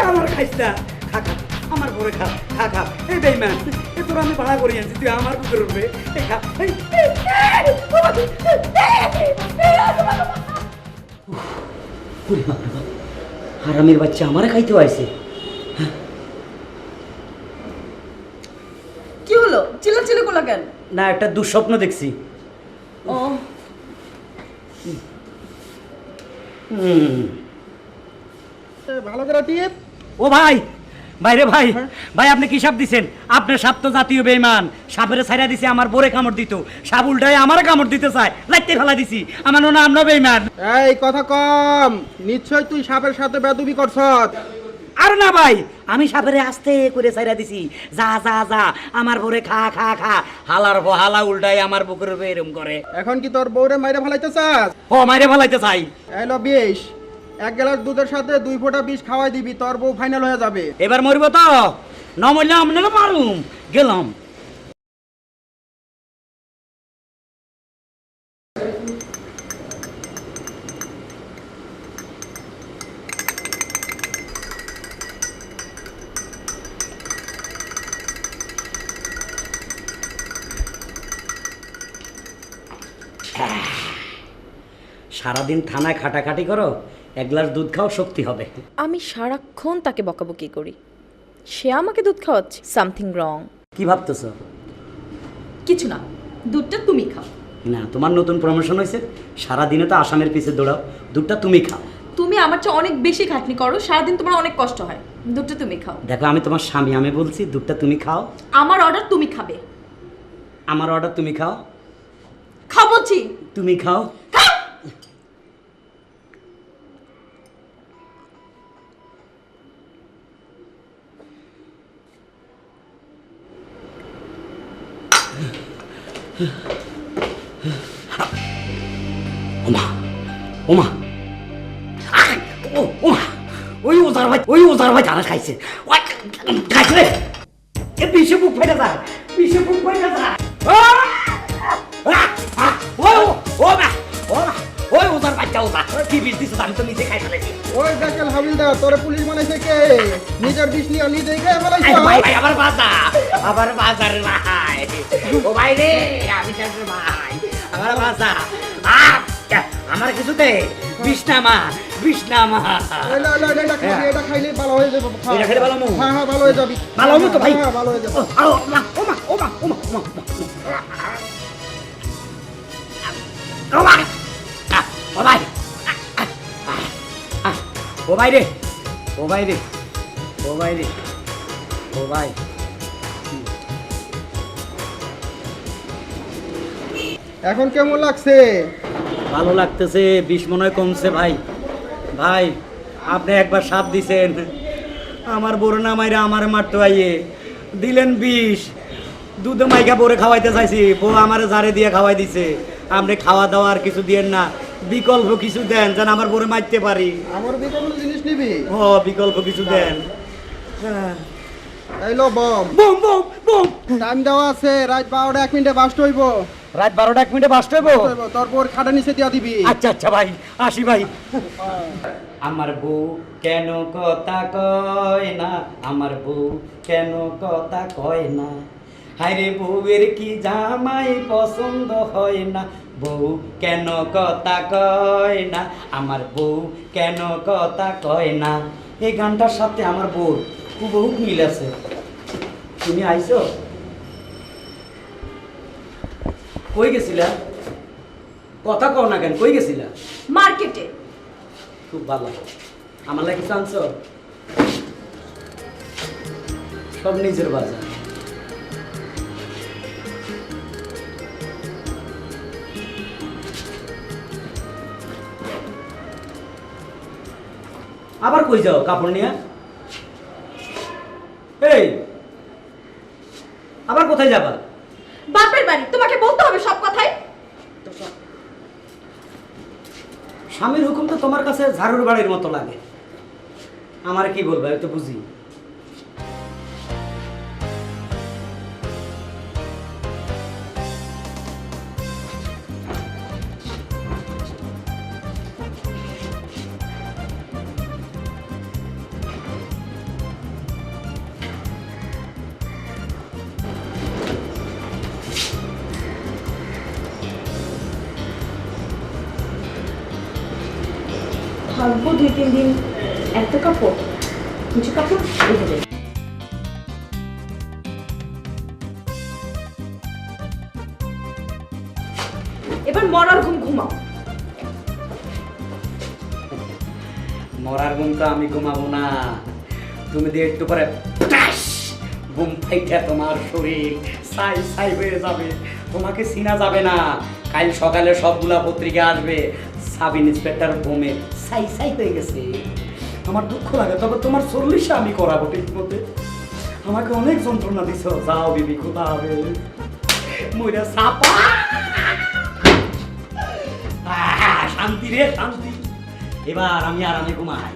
আমার খাইস্তা খা খা, আমার ঘরে খা খা খা। এই বেইমান, এ তোর আমি ভাড়া করে আনছি, তুই আমার বুকের উপরে খা। হারামির বাচ্চা আমারে খাইতে আইছে। কি হলো? চিল্লাচিল্লি করলা কেন? না, একটা দুঃস্বপ্ন দেখছি। ও ভালো করে টিপ। ও ভাই, বাইরে ভাই, ভাই আপনি কি সাপ দিছেন? আপনার সাপ তো জাতীয় বেঈমান, সাপের ছাইরা দিছে আমার বোরে কামড় দিত, সাপ উল্টায় আমার কামড় দিতে চায়, লাইতে ফেলা দিছি। আমার না আমরা বেঈমান। এই কথা কম, নিশ্চয় তুই সাপের সাথে বেদবি করছস। আর না ভাই, আমি সাপেরে আস্তে করে ছাইরা দিছি, যা যা যা আমার বোরে খা খা খা। হালার হালা উল্টায় আমার বুকের উপরে এরম করে। এখন কি তোর বউরে মাইরে ফেলাইতে চাস? ও মাইরে ফেলাইতে চাই। এলো 20, 1 গ্লাস দুধের সাথে 2 ফোঁটা বিষ খাওয়াই দিবি, তোর বউ ফাইনাল হয়ে যাবে। এবার মরব তো না, মরলে আমি মারুম। গেলাম। সারাদিন থানায় খাটাখাটি করো, এক গ্লাস দুধ খাও, শক্তি হবে। আমি সারাক্ষণ তাকে বকাবকি করি, সে আমাকে দুধ খাওয়াচ্ছে। Something wrong. কি ভাবতেছো? কিছু না, দুধটা তুমি খাও। না, তোমার নতুন প্রমোশন হয়েছে, সারাদিনে তো আসামের পিছে দৌড়াও, দুধটা তুমি খাও। তুমি আমার চেয়ে অনেক বেশি খাটনি করো, সারাদিন তোমার অনেক কষ্ট হয়, দুধটা তুমি খাও। দেখো, আমি তোমার স্বামী, আমি বলছি দুধটা তুমি খাও। আমার অর্ডার তুমি খাবে। আমার অর্ডার তুমি খাও। খাও বলছি। তুমি খাও। ওমা ওমা ওমা, ওই ওজার ভাই জানা খাইছে, খাইছে রে, এ বিষে বুক ফেটে যায়, বিষে বুক ফেটে যায়। ওই ওজার বাচ্চা, ওজা কি বিষ দিছে আমি তো নিজে খাই ফেলেছি। ওই দেখেন হাবিলদার, তোরে পুলিশ বানাইছে কে? নিজের বিষ নিয়ে নিজেই খেয়ে ফেলাইছ। ভাই ভাই, আবার বাজার ভাই, ও ভাই রে, আমি চাকরি ভাই, আমার বাজা, আমার কিছুতে বিষ নামা। এটা খাইলে ভালো হয়ে যাবে। এটা খেলে ভালো? হ্যাঁ, ভালো হয়ে যাবি। ভালো হবে তো ভাই? হ্যাঁ, ভালো হয়ে যাবে। ও ভাই রে, ও ভাই রে, ও ভাই রে, ও ভাই। এখন কেমন লাগছে? ভালো লাগতেছে, বিষ মনে হয় কমছে ভাই। ভাই, আপনি একবার সাপ দিছেন, আমার বড় না মাইরা আমার মারতে আইয়ে দিলেন বিষ। দুধে মাইকা বড়ে খাওয়াইতে চাইছি, বউ আমার জারে দিয়ে খাওয়াই দিছে। আপনি খাওয়া দাওয়া আর কিছু দিয়েন না, বিকল্প কিছু দেন যেন আমার বড়ে মারতে পারি। আমার বিকল্প জিনিস নিবি? ও, বিকল্প কিছু দেন। এইলো বম। Boom boom boom. টাইম দেওয়া আছে, রাত 12টা 1 মিনিটে বাস্ট হইব। রাত 12টা 1 মিনিটে বাস্ট হইব? তারপর খাটা নিচে দিয়া দিবি। আচ্ছা আচ্ছা ভাই, আসি ভাই। আমার বউ কেন কথা কয় না, আমার বউ কেন কথা কয় না, হায়রে বউয়ের কি জামাই পছন্দ হয় না, বউ কেন কথা কয় না, আমার বউ কেন কথা কয় না। এই গানটার সাথে আমার বউর খুব মিল আছে। তুমি আইছো? কই গেছিলা? কথা কও না কেন, কই গেছিলা? মার্কেটে। খুব ভালো, আমার লাগে কিছু আনছো? সব নিজের বাজার। আবার কই যাও কাপড় নিয়ে? এই, আবার কোথায় যাবা? বাপের বাড়ি, তোমাকে বলতে হবে সব কথাই। স্বামীর হুকুম তো তোমার কাছে ঝাড়ুর বাড়ির মতো লাগে, আমার কি বলবো একটু বুঝি। থাকবো 2-3 দিন, এত কাপড়, কিছু কাপড় রেখে দেবে। এবার মরার ঘুম ঘুমাও। মরার ঘুম তো আমি ঘুমাবো না, তুমি দিয়ে একটু পরে ঘুম ফাইটা তোমার শরীর ছাই ছাই হয়ে যাবে, তোমাকে চিনা যাবে না। কাল সকালে সবগুলা পত্রিকা আসবে, সাব ইন্সপেক্টর ঘুমে ছাই ছাই হয়ে গেছে। আমার দুঃখ লাগে, তবে তোমার 40 আমি করাবো ঠিক মতে। আমাকে অনেক যন্ত্রণা দিছ, যাও বিবি, খোদা হবে। মইরা সাপা শান্তি রে শান্তি। এবার আমি আরামে ঘুমাই।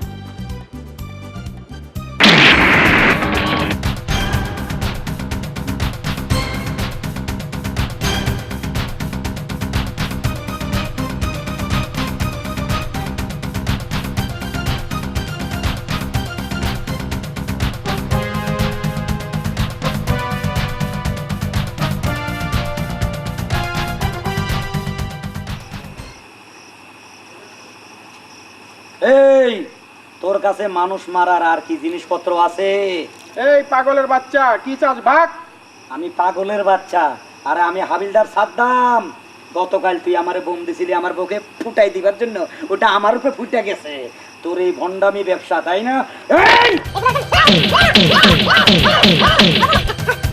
এই তোর কাছে মানুষ মারার আর কি জিনিসপত্র আছে? এই পাগলের বাচ্চা কি চাস ভাগ? আমি পাগলের বাচ্চা? আরে আমি হাবিলদার সাদ্দাম। গতকাল তুই আমারে বোম দিছিলি আমার বউকে ফুটাই দিবার জন্য, ওটা আমার উপরে ফুটে গেছে। তোর এই ভণ্ডামি ব্যবসা, তাই না? এই!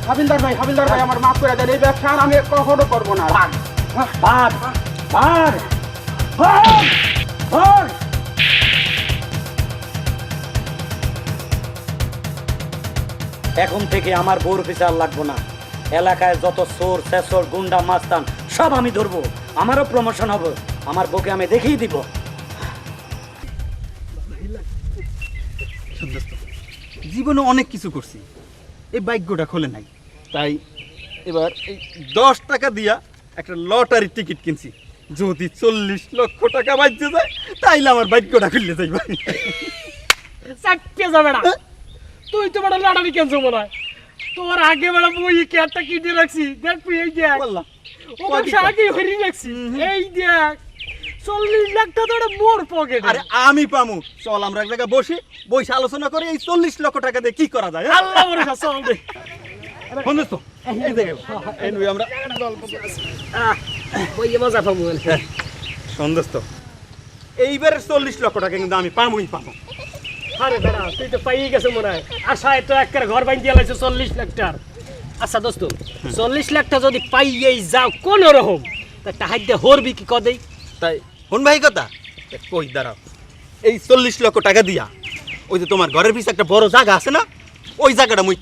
হাবিলদার ভাই আমার মাফ করে দেন, এই ব্যবসা আর আমি কখনো করবো না। ভাগ ভাগ ভাগ ভাগ ভাগ। এখন থেকে আমার বউর পিছে আর লাগবো না। এলাকায় যত চোর শেষর গুন্ডা মাস্তান সব আমি ধরবো, আমারও প্রমোশন হবে, আমার বউকে আমি দেখিয়ে দিব। জীবনে অনেক কিছু করছি, এই ভাগ্যটা খোলে নাই, তাই এবার এই 10 টাকা দিয়া একটা লটারির টিকিট কিনছি। যদি 40 লক্ষ টাকা বাজতে যায় তাইলে আমার ভাগ্যটা খুললে যাইবা। চাকতে যাবে না, তুই তো বড় লটারি কেনছো মনে হয়। তোর আগে বড় বই একটা কিনে রাখছি, দেখ তুই এই দেখ ও ব্যবসা আগে হরি রাখছি, এই দেখ 40 লাখ টাকা তো মোর পকেটে। আরে আমি পামু, চল আমরা এক জায়গায় বসি, বসে আলোচনা করি এই 40 লক্ষ টাকা দিয়ে কি করা যায়। আল্লাহ ভরসা, চল দে। ফোন দিস তো এই জায়গায় এই নই আমরা বইয়ে মজা পাবো। সন্দেশ তো এইবারের 40 লক্ষ টাকা কিন্তু আমি পামুই পাবো। আরে বেড়া তুই তো পাইয়ে গেছে মনে হয়, আশায় তো একটা ঘর বানিয়ে দিয়ে লাগছে 40 লাখ টাকার। আচ্ছা দোস্ত, 40 লাখ টাকা যদি পাইয়েই যাও কোন রকম, তা টাকা দিয়ে হরবি কি কদেই? তাই কোন ভাই কথা কই দাঁড়াও, এই 40 লক্ষ টাকা দিয়া ওই যে তোমার ঘরের পিছে একটা বড় জায়গা আছে না, ওই জায়গাটা মুই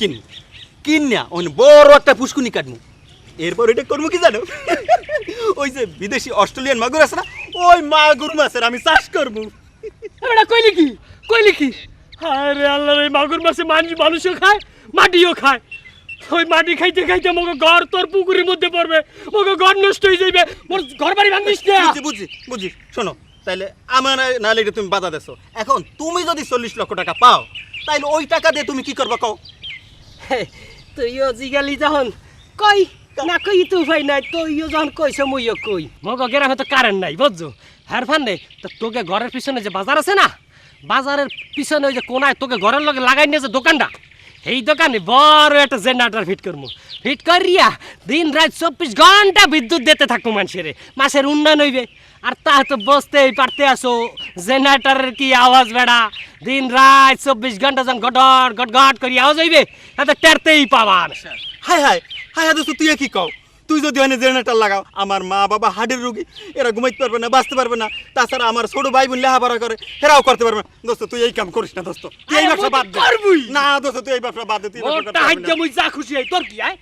কিনিয়া ওই বড় একটা পুষ্কুনি কাটমু। এরপর এটা করবো কি জানো, ওই যে বিদেশি অস্ট্রেলিয়ান মাগুর আছে না, ওই মাগুর মাছের আমি চাষ করবো। এটা কইলি কি? আরে আল্লাহ রে, মাগুর মাছে মানুষও খায় মাটিও খায়। ওই মাটি খাইতে খাইতে মগো ঘর তোর পুকুরের মধ্যে পড়বে, মগো ঘর নষ্ট হয়ে যাইবে, মোর ঘর বাড়ি ভাঙিস না। বুঝি শোনো, তাইলে আমার নাহলে এটা তুমি বাধা দেছো। এখন তুমি যদি 40 লক্ষ টাকা পাও তাইলে ওই টাকা দিয়ে তুমি কি করবা কও? তুইও জিগালি যখন কই না কই তো উপায় নাই, তুইও যখন কইছো মুইও কই। মগো গ্রামে তো কারেন্ট নাই বুঝছো, হ্যার ফান্ডে তো তোকে ঘরের পিছনে যে বাজার আছে না, বাজারের পিছনে ওই যে কোনায় তোকে ঘরের লগে লাগাই নিয়ে যে দোকানটা, এই দোকানে বড় একটা জেনারেটর ফিট করবো। ফিট করিয়া দিন রাত 24 ঘন্টা বিদ্যুৎ দিতে থাকবো মানুষের, মাসের উন্নয়ন হইবে। আর তা তো বসতেই পারতে আসো, জেনারেটরের কি আওয়াজ বেড়া, দিন রাত 24 ঘন্টা যখন গটগট গটগট করি আওয়াজ হইবে, তাতে টেরতেই পাবান। হায় হায় হায় হায় দোস্ত, তুই কি কও? তুই যদি ওখানে জেনারেটর লাগাও, আমার মা বাবা হার্টের রোগী, এরা ঘুমাইতে পারবে না, বাঁচতে পারবে না। তাছাড়া আমার ছোট ভাই বোন লেখাপড়া করে, এরাও করতে পারবে না। দোস্ত তুই এই কাম করিস না দোস্ত, তুই এই ব্যবসা বাদ দে। না দোস্ত তুই এই ব্যবসা বাদ দে, তুই মুই যা খুশি হই, তোর কি আয়?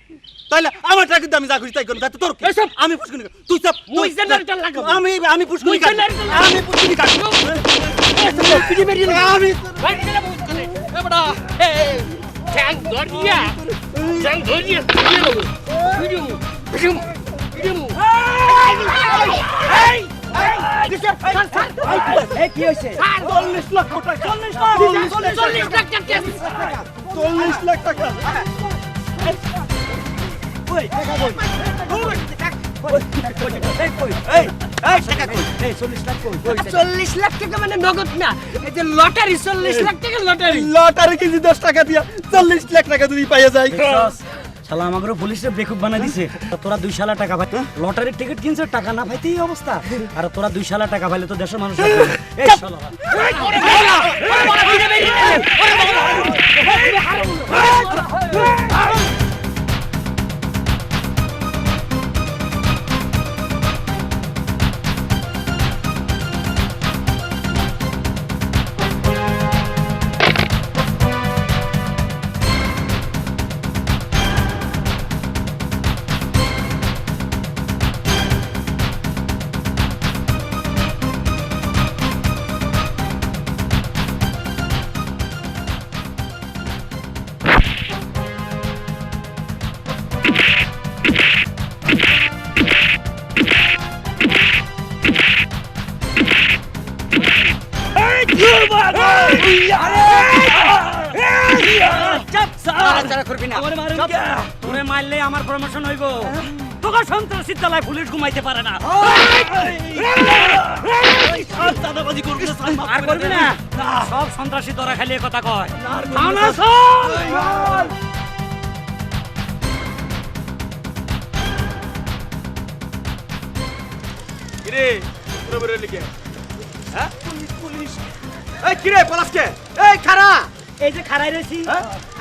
তাইলে আমার টাকা দিয়ে আমি যা খুশি তাই করব, তাতে তোর কি? আমি পুষ্কুনি তুই সব মুই জেনারেটর লাগাবো, আমি পুষ্কুনি কাট, আমি পুষ্কুনি কাট, আমি এবড়া এই চ্যাং ধরিয়া বিজুম এই কি হইছে? 40 লক্ষ টাকা, 40 লাখ টাকা, 40 লাখ টাকা। ওই টাকা কই? এই টাকা কই? এই 40 লাখ কই? 40 লাখ টাকা মানে নগদ না, এই যে লটারি 40 লাখ টাকা লটারি কেজি 10 টাকা দিয়া 40 লাখ টাকা যদি পাইয়া যায়। শালা আমাকে পুলিশে বেকুব বানাই দিছে। তোরা 2 শালা টাকা পাই, লটারির টিকিট কিনছে, টাকা না পাইতে এই অবস্থা। আর তোরা 2 শালা টাকা পাইলে তো দেশের মানুষ এই শালা তোরে মারলে আমার প্রমোশন হইব। তোকে সন্ত্রাসীর তলায় পুলিশ ঘুমাইতে পারে না। আর করবি না, সব সন্ত্রাসী তোরা খালি কথা কয়। কিরে পুরো বেরো লিখে হ্যাঁ পুলিশ পুলিশ এই কিরে পলাশকে এই খারা এই যে খাড়াই রয়েছি,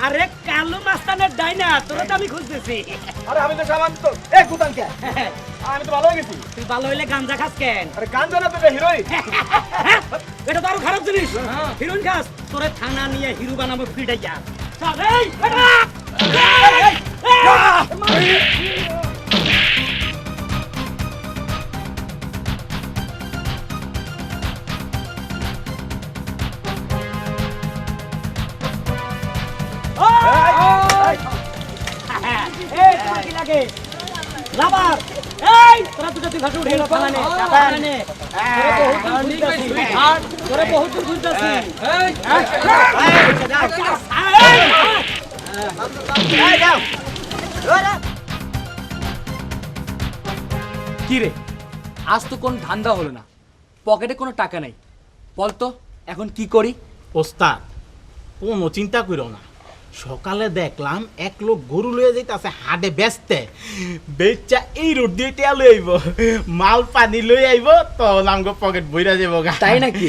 আরে কালো মাস্তানের ডাইনা, তোরা তো আমি খুঁজতেছি। আরে আমি তো সামান তো এই গুতান কে আমি তো ভালো হয়ে গেছি। তুই ভালো হইলে গাঞ্জা খাস কেন? আরে গাঞ্জা না তো হিরোইন। এটা তো আরো খারাপ জিনিস, হিরোইন খাস। তোরে থানা নিয়ে হিরো বানাবো ফিটাই যা। চল এই বেটা কি লাগে লাবার এই তোরা তুই ভাষা উঠে থানা নে তোরা বহুত বুঝতাছি কি রে, আজ তো কোন ধান্দা হলো না, পকেটে কোনো টাকা নাই, বলতো এখন কি করি? ওস্তাদ কোনো চিন্তা করো না, সকালে দেখলাম এক লোক গরু লয়ে যাইতাছে হাটে বেচতে, বেচা এই রোড দিয়ে টেয়া লই আইব, মাল পানি লই আইব, তো আমগো পকেট বইরা যাবো। তাই নাকি?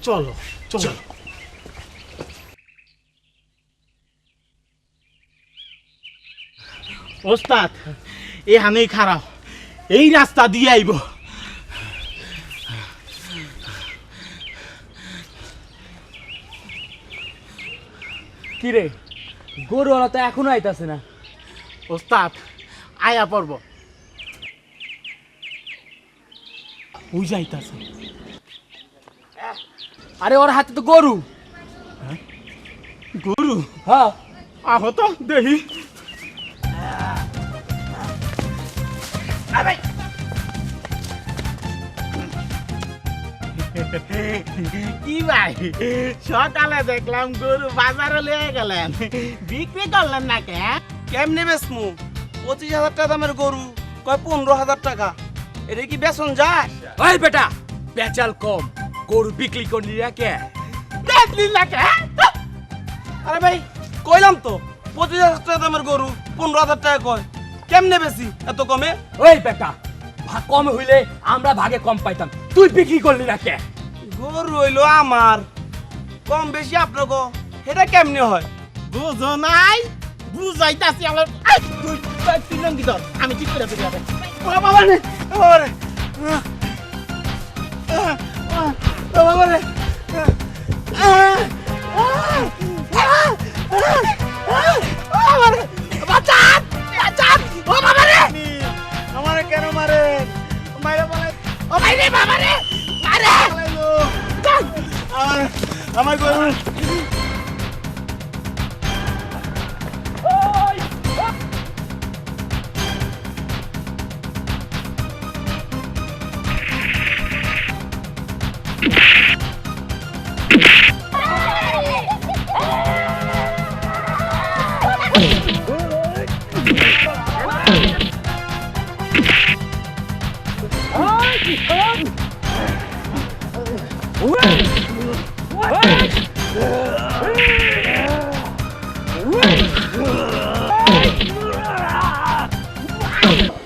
চলো চলো। ওস্তাদ এই হানেই খারাপ, এই রাস্তা দিয়ে আইব। কি রে, গরুওয়ালা তো এখনো আইতাছে না। ওস্তাদ আয়া পড়ব, ওই যাইতাছে। আরে ওর হাতে তো গরু। গরু? হ্যাঁ আহ তো দেখি। কি ভাই, সকালে দেখলাম গরু বাজারে লিয়ে গেলেন, বিক্রি করলেন না কে? কেমনে বেচমু 25,000 টাকা দামের গরু কয় 15,000 টাকা, এটা কি বেচন যায়? ওই বেটা বেচাল কম, গরু বিক্রি করলি না কে? দেখলি না কে? আরে ভাই কইলাম তো 25,000 টাকা দামের গরু 15,000 টাকা কয়, কেমনে বেশি এত কমে? ওই বেটা ভাগ কম হইলে আমরা ভাগে কম পাইতাম, তুই বিক্রি করলি না কে? গরু হইলো আমার, কম বেশি আপনাকে এটা কেমনে হয়? বুঝো নাই, বুঝাইতাছি আমার। তুই লঙ্গি ধর, আমি ঠিক করে দিবি। বাবা রে বাবা রে বাবা রে আমারে কেন মারে? মারে বলে ও ভাই রে, বাবা রে মারে। আমার গরু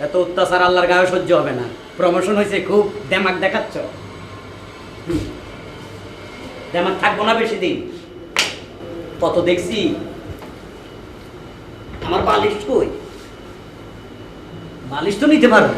এত অত্যাচার আল্লাহর গায়ে সহ্য হবে না। প্রমোশন হয়েছে, খুব দেমাক দেখাচ্ছ। দেমাক থাকবো না বেশি দিন, কত দেখছি। আমার বালিশ কই? বালিশ তো নিতে পারবো।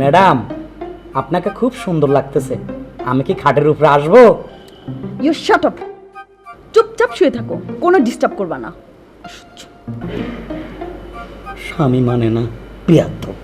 ম্যাডাম, আপনাকে খুব সুন্দর লাগতেছে, আমি কি খাটের উপরে আসবো? ইউ শাট আপ, চুপচাপ শুয়ে থাকো, কোনো ডিস্টার্ব করবা না। স্বামী মানে না, বিয়াদব।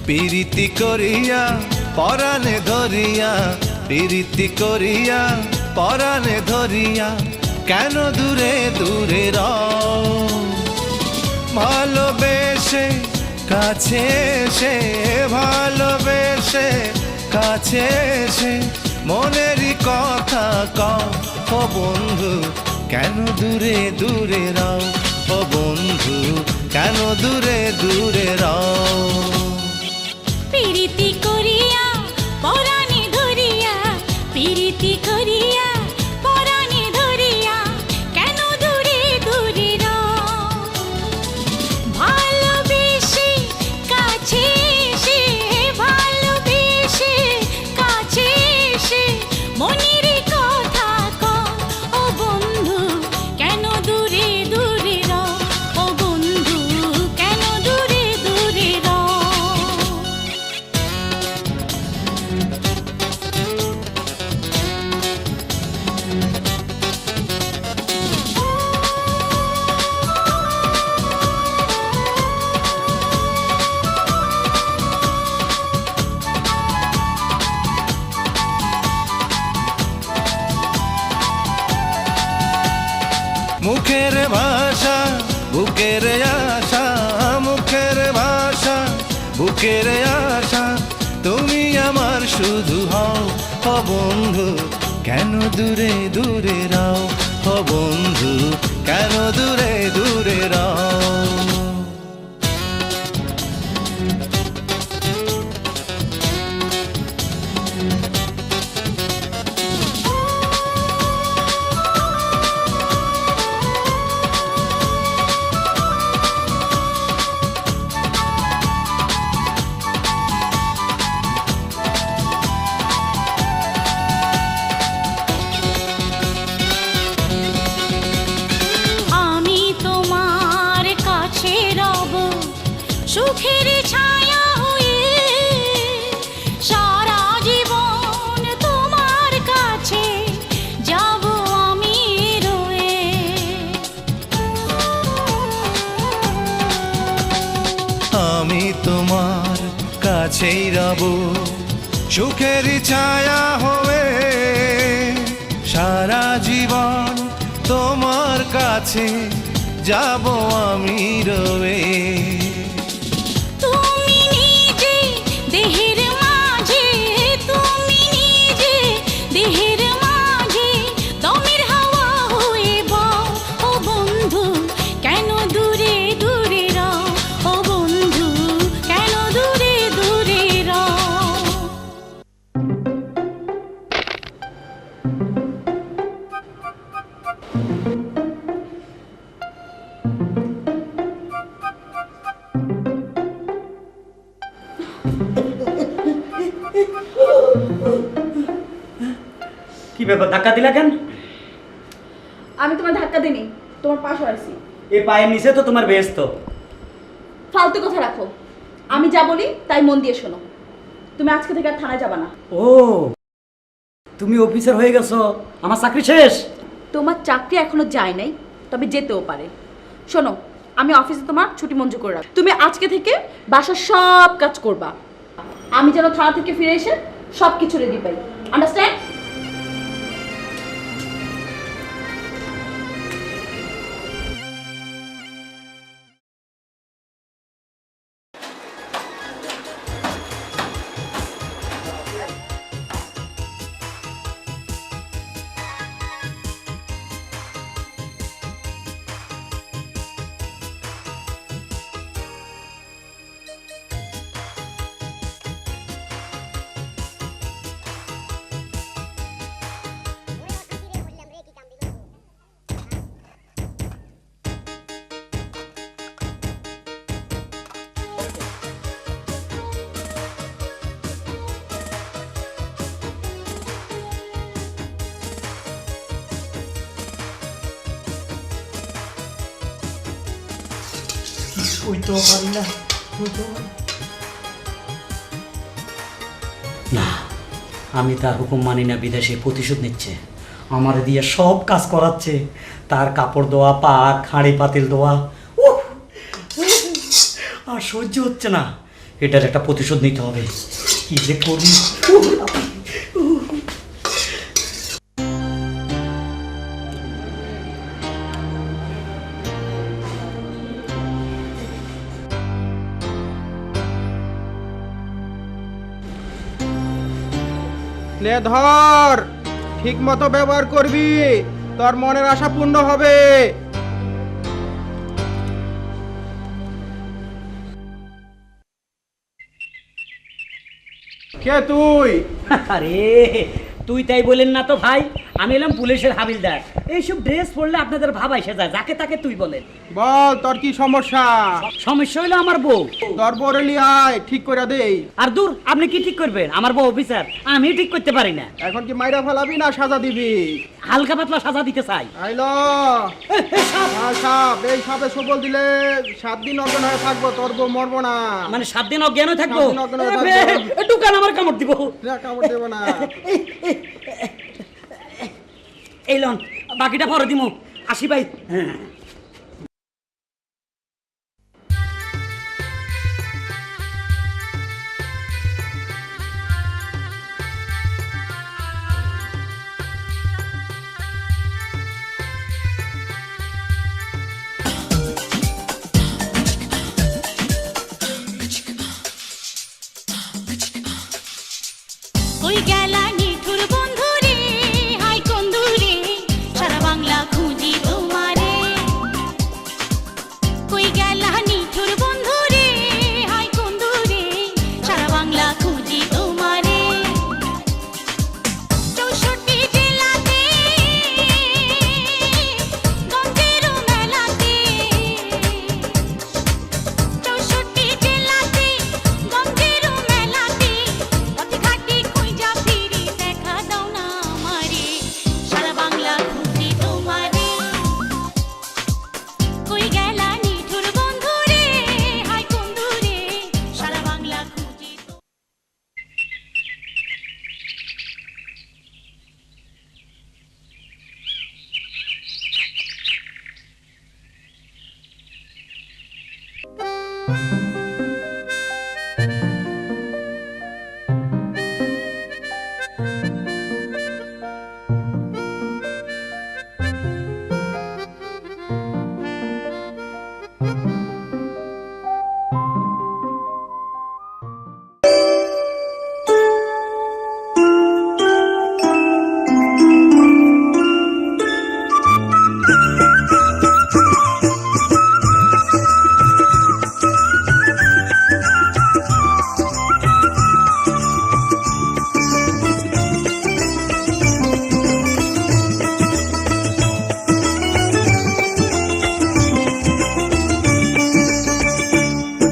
প্রীতি করিয়া পরাণে ধরিয়া, প্রীতি করিয়া পরাণে ধরিয়া, কেন দূরে দূরে রও? ভালোবেসে কাছে এসে, ভালোবেসে কাছে এসে মনেরই কথা কও ও বন্ধু, কেন দূরে দূরে রও? ও বন্ধু, কেন দূরে দূরে রও? প্রীতি করিয়া পরাণে ধরিয়া, প্রীতি করিয়া পরাণে ধরিয়া, কেন দূরে দূরে রও? ভালোবেসে কাছে এসে, ভালোবেসে কাছে এসে মনের কথা কও ও বন্ধু, কেন দূরে দূরে রও? ও বন্ধু, কেন দূরে দূরে রও? মুখের ভাষা বুকের আশা, মুখের ভাষা বুকের আশা, তুমি আমার শুধু হও ও বন্ধু, কেন দূরে দূরে রও? ও বন্ধু, কেন দূরে দূরে রও? আমি তোমার কাছে রব সুখের ছায়া হয়ে, সারা জীবন তোমার কাছে যাব আমি রয়ে। আমি তোমার কাছেই রব সুখের ছায়া হয়ে, সারা জীবন তোমার কাছে যাব আমি রয়ে। তুমি নিজে দেহের মাঝে, তুমি নিজে দেহের মাঝে দমের হাওয়া হয়ে বও ও বন্ধু, কেন দূরে দূরে রও? ও বন্ধু, কেন দূরে দূরে রও? কি ব্যাপার, ধাক্কা দিলা কেন? আমি তোমার ধাক্কা দিইনি, তোমার পাশে আছি। এই পায়ের নিচে তো তোমার বেহেশত। ফালতু কথা রাখো, আমি যা বলি তাই মন দিয়ে শোনো। তুমি আজকে থেকে আর থানায় যাবা না। ও, তুমি অফিসার হয়ে গেছো, আমার চাকরি শেষ? তোমার চাকরি এখনো যায় নাই, তবে যেতেও পারে। শোনো, আমি অফিসে তোমার ছুটি মঞ্জুর করে রাখবো। তুমি আজকে থেকে বাসার সব কাজ করবা। আমি যেন থানা থেকে ফিরে এসে সব কিছু রেডি পাই। আন্ডারস্ট্যান্ড? না, আমি তার হুকুম মানি না। বিদেশে প্রতিশোধ নিচ্ছে, আমার দিয়ে সব কাজ করাচ্ছে, তার কাপড় ধোয়া, পাক হাঁড়ি পাতিল ধোয়া। আর সহ্য হচ্ছে না। এটার একটা প্রতিশোধ নিতে হবে। কি যে করি। নে ধর, ঠিক মতো ব্যবহার করবি, তোর মনের আশা পূর্ণ হবে। কে তুই? আরে তুই তাই বলেন না তো ভাই, আমি এলাম পুলিশের হাবিলদার। এইসব ড্রেস পরলে আপনাদের ভাব এসে যায়, যাকে তাকে তুই বলেন। বল তোর কি সমস্যা? সমস্যা হলো আমার বউ। তোর বরে লিয়ায় ঠিক করে দেই। আর দূর, আপনি কি ঠিক করবেন? আমার বউ অফিসার, আমি ঠিক করতে পারি না। এখন কি মাইরা ফেলাবি না সাজা দিবি? হালকা পাতলা সাজা দিতে চাই। আইলো সাপ, এই সাপে সবল দিলে 7 দিন অজ্ঞান হয়ে থাকবো, তোর বউ মরবো না। মানে 7 দিন অজ্ঞান হয়ে থাকবো? 7 দিন অজ্ঞান হয়ে থাকবো। একটু কান আমার কামড় দিব। না, কামড় দেবো না। এই লন, বাকিটা পরে দিমু। আসি ভাই। কই গেলা নিঠুর বন্ধু রে, হাই কোন দূরে, সারা বাংলা খুঁজি তোমারে। কই গেলা নিঠুর বন্ধু রে, হাই কোন দূরে, সারা বাংলা খুঁজি তোমারে। 64 জেলাতে, গঞ্জের মেলাতে, 64 জেলাতে, গঞ্জের মেলাতে, পথে ঘাটে খুঁজা ফিরি, দেখা দাও না আমারে, সারা বাংলা খুঁজি তোমারে। কই গেলা নিঠুর বন্ধু রে, হাই কোন দূরে, সারা বাংলা খুঁজি তোমারে।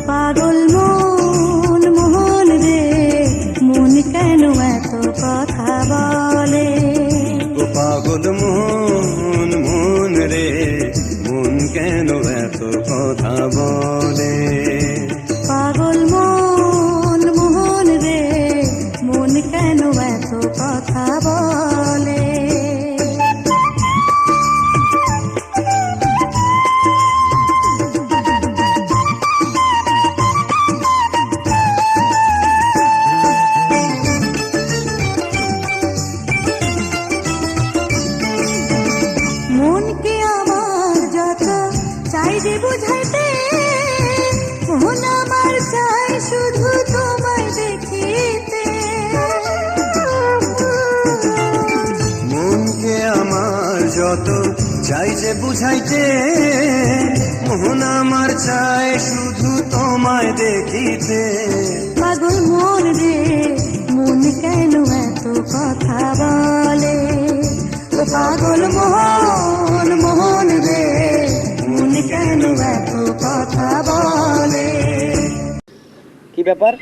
পাগল মন মোহন রে, মন কেন এত কথা বলে? ও পাগল মন মন রে, মন কেন এত কথা বলে? পাগল মন মোহন রে, মন কেন এত কথা বলে? মনকে আমার যত চাই যে বুঝাইতে, মন আমার চাই শুধু তোমায় দেখিতে। মনকে আমার যত চাই যে বুঝাইতে, মন আমার চায় শুধু তোমায় দেখিতে। পাগল মন রে, মন কেন এত কথা বলে? ও পাগল মোহন মোহন রে, মন কেন এত কথা বলে? কি ব্যাপার,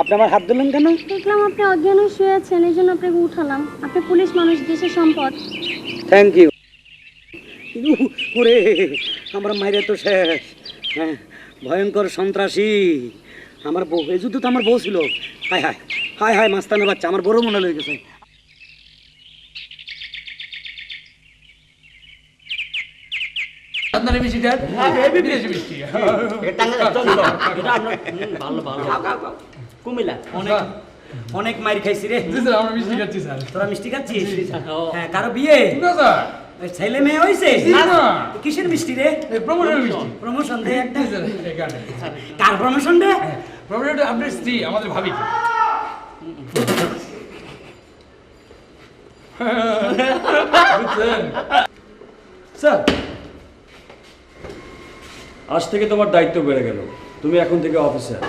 আপনি আমার হাত ধরলেন কেন? দেখলাম আপনি অজ্ঞান হয়ে শুয়ে আছেন, এই জন্য আপনাকে উঠালাম। আপনি পুলিশ মানুষ, দেশের সম্পদ। Thank you. ওরে আমার মাইরে তো শেষ। হ্যাঁ, ভয়ঙ্কর সন্ত্রাসী আমার বউ। এই যুদ্ধ তো আমার বউ ছিল। হায় হায় হায় হায়, মাস্তানের বাচ্চা, আমার বড় মনে লেগে গেছে। আপনার এই মিষ্টিটা বিদেশি মিষ্টি এটা আপনার ভালো ভালো কুমিল্লা অনেক অনেক মাইর খাইছি রে। জি স্যার আমরা মিষ্টি খাচ্ছি স্যার। তোরা মিষ্টি খাচ্ছিস? ও। হ্যাঁ, কারো বিয়ে? না স্যার ওই ছেলে মেয়ে হইছে? না, না। কিসের মিষ্টি রে? এই প্রমোশন মিষ্টি। প্রমোশন দে একটা। জি স্যার এখানে কার প্রমোশন রে? প্রমোশনটা আপনার স্ত্রী আমাদের ভাবি বুঝছেন? স্যার, আজ থেকে তোমার দায়িত্ব বেড়ে গেল। তুমি এখন থেকে অফিসার,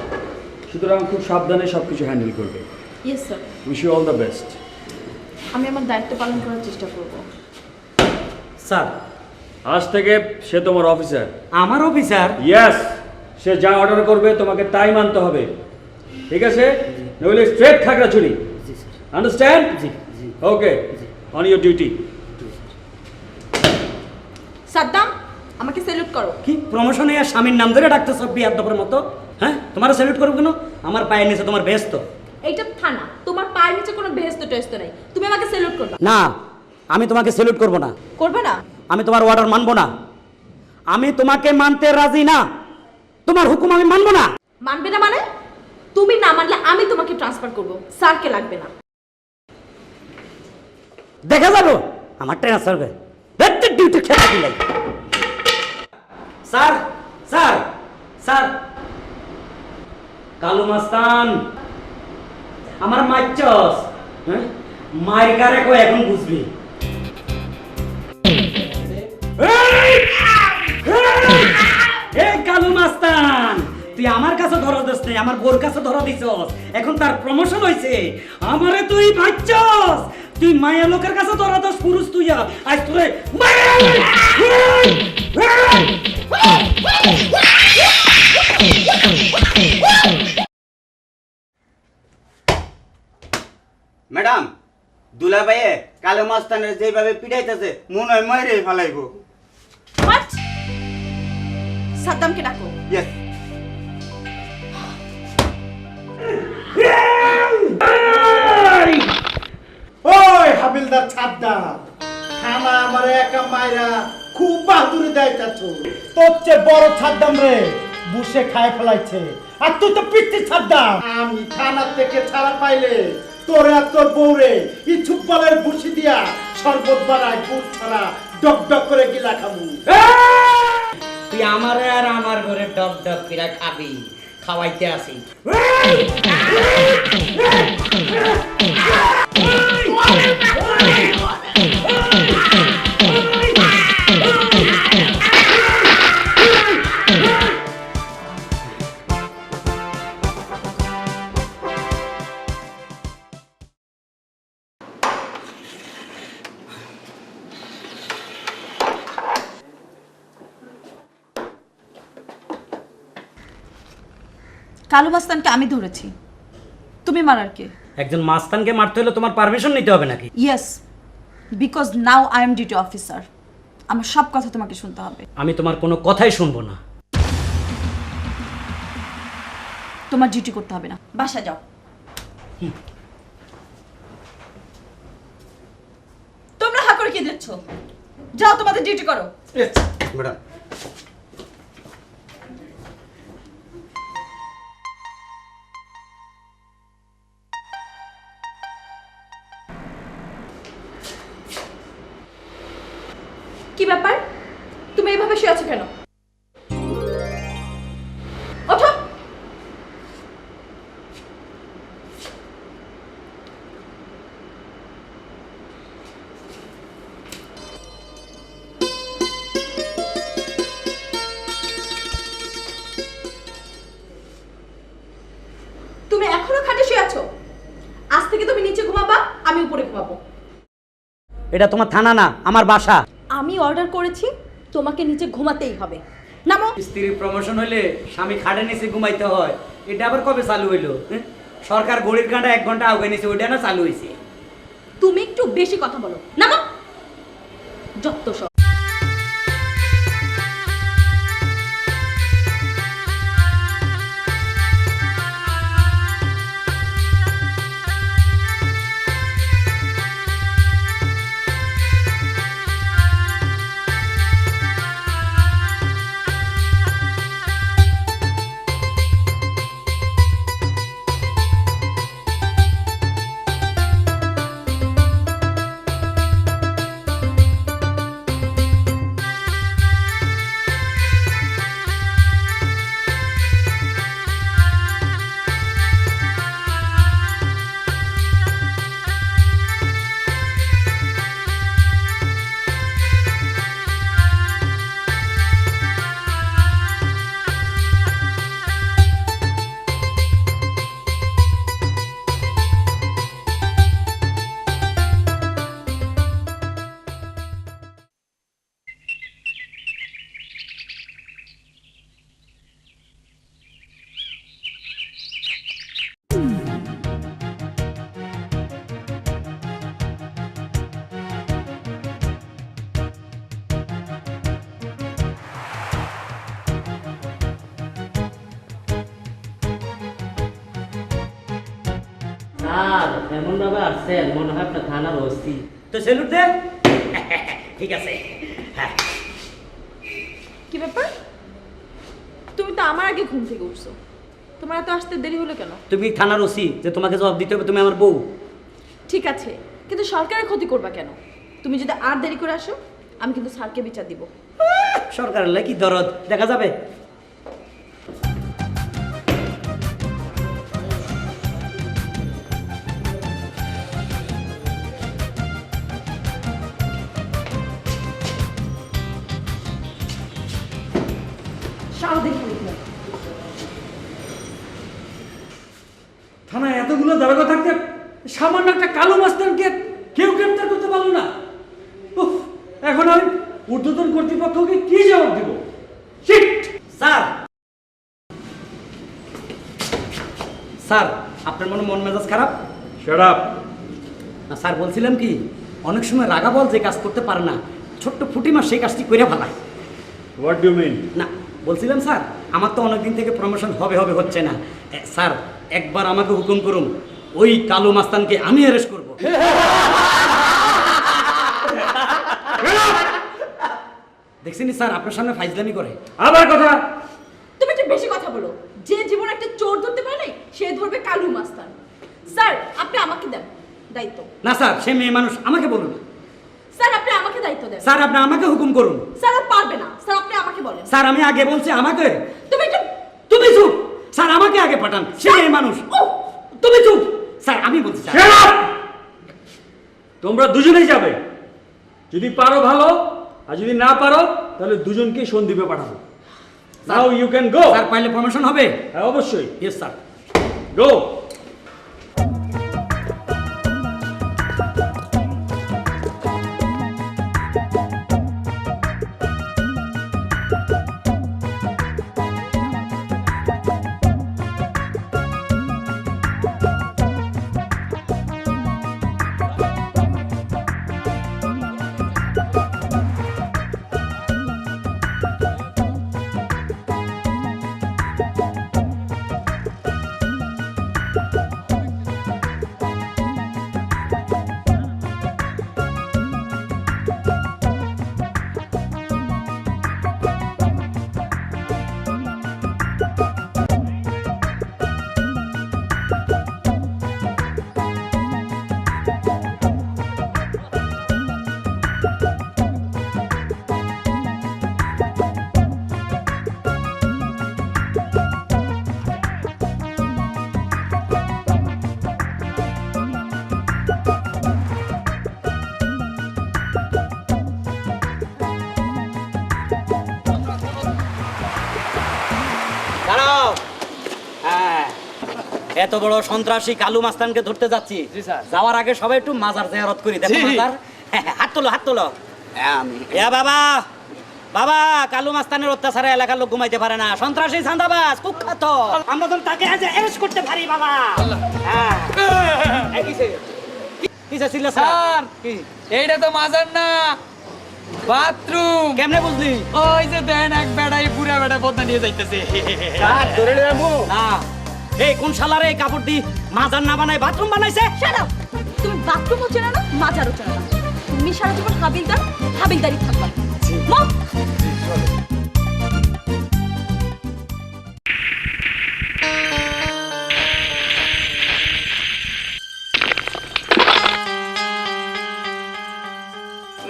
সুতরাং খুব সাবধানে সব কিছু হ্যান্ডেল করবে। Yes sir, wish you all the best. আমি আমার দায়িত্ব পালন করার চেষ্টা করব। স্যার, আজ থেকে সে তোমার অফিসার। আমার অফিসার? ইয়েস, সে যা অর্ডার করবে তোমাকে তাই মানতে হবে, ঠিক আছে? নইলে straight Khagrachari, understand? Okay, on your duty. Saddam, আমাকে স্যালুট করো। কি প্রমোশনে আর স্বামীর নাম ধরে ডাকতেছ বিয়াদবের মতো? হ্যাঁ, তোমার স্যালুট করব কেন? আমার পায়ের নিচে তোমার বেহেশত। এইটা থানা, তোমার পায়ের নিচে কোনো বেহেশত টেস্ট নাই। তুমি আমাকে স্যালুট করবে না, আমি তোমাকে স্যালুট করব না। করবে না? আমি তোমার অর্ডার মানবো না। আমি তোমাকে মানতে রাজি না। তোমার হুকুম আমি মানবো না। মানবে না মানে? তুমি না মানলে আমি তোমাকে ট্রান্সফার করব, স্যারকে লাগবে না। দেখা যাবো আমার ট্রান্সফার হবে। ডিউটি খেলা দিলাই। স্যার, স্যার, স্যার, কালু মাস্তান আমার মাইচস, হ্যাঁ মায়ের কারে কো এখন বুঝবি। এই কালু মাস্তান, তুই আমার কাছে ধরা দিস নাই, আমার বোর কাছে ধরা দিছস। এখন তার প্রমোশন হইছে, আমারে তুই ভাইছস। তুই মায়া লোকের কাছে ধরা দিস, পুরুষ তুই আজ তোরে ম্যাডাম, দুলা ভাইয়ে কালো মাস্তানের যেভাবে পিটাইতেছে মনে হয় মাইরে ফেলাইবো। হোয়াট? সাদ্দামকে ডাকো। ইয়েস। ওই হাবিলদার ছাদ্দা, থানা আমার একা মাইরা খুব বাহাদুরি দেখাচ্ছ। তোর চেয়ে বড় ছাদ্দাম রে বুসে খায় ফেলাইছে, আর তুই তো পিচ্ছি ছাদ্দাম। আমি থানা থেকে ছাড়া পাইলে তোরে আর তোর বউরে ইচ্ছুক বলের বুসি দিয়া শরবত বানায় গুড় ছাড়া ডক ডক করে গিলা খাবো। তুই আমারে আর আমার ঘরে ডক ডক করে খাবি, খাওয়াইতে আসি। কালু মাস্তানকে আমি ধরেছি, তুমি মারার কে? একজন মাস্তানকে মারতে হলে তোমার পারমিশন নিতে হবে নাকি? Yes, because now I am duty officer. আমার সব কথা তোমাকে শুনতে হবে। আমি তোমার কোনো কথাই শুনবো না। তোমার ডিউটি করতে হবে না, বাসা যাও। তোমরা হা করে কি দিচ্ছ? যাও তোমাদের ডিউটি করো। ম্যাডাম, কি ব্যাপার, তুমি এইভাবে শুয়ে আছো কেন? ওঠো। তুমি এখনো খাটে শুয়ে আছো? আজ থেকে তুমি নিচে ঘুমাবা, আমি উপরে ঘুমাবো। এটা তোমার থানা না, আমার বাসা। আমি অর্ডার করেছি, তোমাকে নিচে ঘুমাতেই হবে। নামো। স্ত্রীর প্রমোশন হইলে স্বামী খাটে নিচে ঘুমাইতে হয়, এটা আবার কবে চালু হইলো? সরকার ঘড়ির কাঁটা 1 ঘন্টা আগে নিছে, ওইটা না চালু হয়েছে। তুমি একটু বেশি কথা বলো। নামো। যত সব। স্যার এমন ভাবে আসছেন মনে হয় আপনার থানার ওসি। তো সেলুট দে। ঠিক আছে। হ্যাঁ কি ব্যাপার? তুমি তো আমার আগে ঘুম থেকে উঠছো, তোমার এত আসতে দেরি হলো কেন? তুমি থানার ওসি, যে তোমাকে জবাব দিতে হবে, তুমি আমার বউ। ঠিক আছে, কিন্তু সরকারের ক্ষতি করবা কেন? তুমি যদি আর দেরি করে আসো আমি কিন্তু স্যারকে বিচার দিব। সরকারের লাই কি দরদ, দেখা যাবে। সারাদিন থানায় এতগুলো দারোগা থাকতে সামান্য একটা কালো মাস্তানকে কেউ গ্রেপ্তার করতে পারলো না। উফ, এখন আমি ঊর্ধ্বতন কর্তৃপক্ষকে কি জবাব দিব? শিট! স্যার, স্যার আপনার মনে মন মেজাজ খারাপ? Shut up! না স্যার, বলছিলাম কি, অনেক সময় রাগা বল যে কাজ করতে পারে না, ছোট্ট ফুটি মাস সেই কাজটি করে ফেলায়। What do mean? না, বলছিলাম স্যার, আমার তো অনেকদিন থেকে প্রমোশন হবে হবে হচ্ছে না। স্যার একবার আমাকে হুকুম করুন, ওই কালো মাস্তানকে আমি অ্যারেস্ট করব। দেখছেন স্যার, আপনার সামনে ফাইজলামি করে। আবার কথা? তুমি একটু বেশি কথা বলো। যে জীবন একটা চোর ধরতে পারে নাই, সে ধরবে কালু মাস্তান। স্যার আপনি আমাকে দেন দায়িত্ব। না স্যার, সে মেয়ে মানুষ, আমাকে বলুন। স্যার আপনি আমাকে দায়িত্ব দেন। স্যার আপনি আমাকে হুকুম করুন। স্যার আর পারবে না, স্যার আপনি আমাকে বলেন। স্যার আমি আগে বলছি আমাকে। তুমি একটু তুমি চুপ। স্যার আমাকে আগে পাঠান, সে মেয়ে মানুষ। তুমি চুপ। স্যার আমি বলছি স্যার। Shut up! তোমরা দুজনেই যাবে, যদি পারো ভালো, আর যদি না পারো তাহলে দুজনকে সন্দীপে পাঠাবো। Now you can go. Sir পাইলে প্রমোশন হবে? হ্যাঁ অবশ্যই। Yes sir. গো। দাঁড়াও। হ্যাঁ, এত বড় সন্ত্রাসী কালু মাস্তানকে ধরতে যাচ্ছি। যাওয়ার আগে সবাই একটু মাজার জিয়ারত করি। দেখো মাজার। হাত তোলো, হাত তোলো। এ বাবা, বাবা, কালু মাস্তানের অত্যাচারে এলাকার লোক ঘুমাইতে পারে না। সন্ত্রাসী, চাঁদাবাজ, কুখ্যাত। আমরা তো তাকে আজ অ্যারেস্ট করতে পারি বাবা। হ্যাঁ। কিসে ছিল স্যার? এইটা তো মাজার না, বাথরুম। কেমনে বুঝলি? ওই যে দেন এক বেড়াই পুরা বেড়া বদনা নিয়ে যাইতেছে। স্যার ধরে নেবো না। এই কোন শালারে এই কাপড় দি মাজার না বানায় বাথরুম বানাইছে? Shut up! তুমি বাথরুমও চেনো না, মাজারও চেনো না। তুমি সারা জীবন হাবিলদার, হাবিলদারি থাকবা। মা!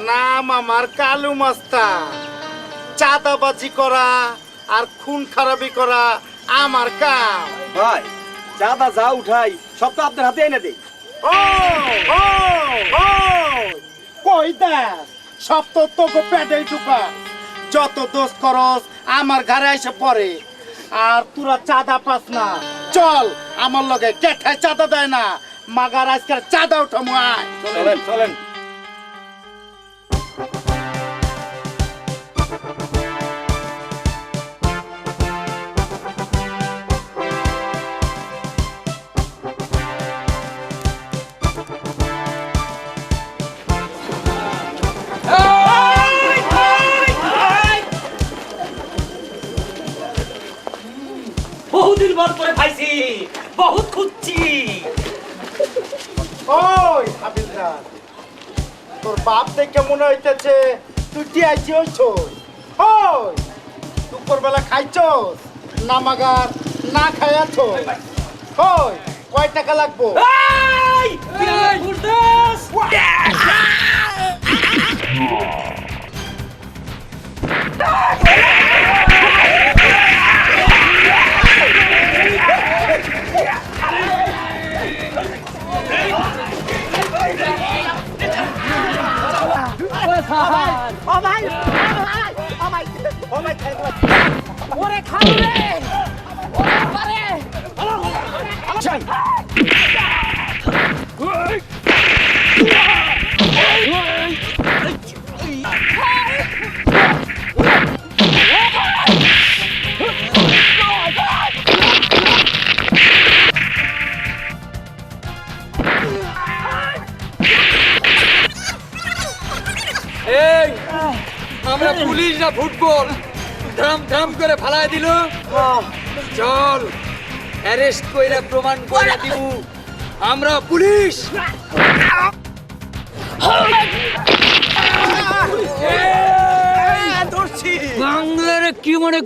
নাম আমার কালু মাস্তান। চাঁদাবাজি করা আর খুন খারাপি করা আমার কাম। ভাই চাঁদা যা উঠাই সব তো আপনার হাতে এনে দেই। ও ও ও কই দেখ, সব তো তোকে পেটেই ঢুকা। যত দোষ করস আমার ঘরে এসে পড়ে, আর তোরা চাঁদা পাস না। চল আমার লগে, কেঠায় চাঁদা দেয় না, মাগার আজকাল চাঁদা উঠামু। আয় চলেন চলেন। বহুদিন পর করে পাইছি, বহুত খুঁজছি। ওই হাবিলদার, তোর বাপ দেখে মনে হইতেছে তুই টিআইজি হইছো। ওই দুপুরবেলা খাইছস না মাগার না খাইয়াছো? ওই কয় টাকা লাগবো? এই আমরা পুলিশ না ফুটবল, ধাম ধাম করে ফালাই দিল। চল অ্যারেস্ট কইরা প্রমাণ কইরা দিব আমরা পুলিশ। বাংলার কি মনে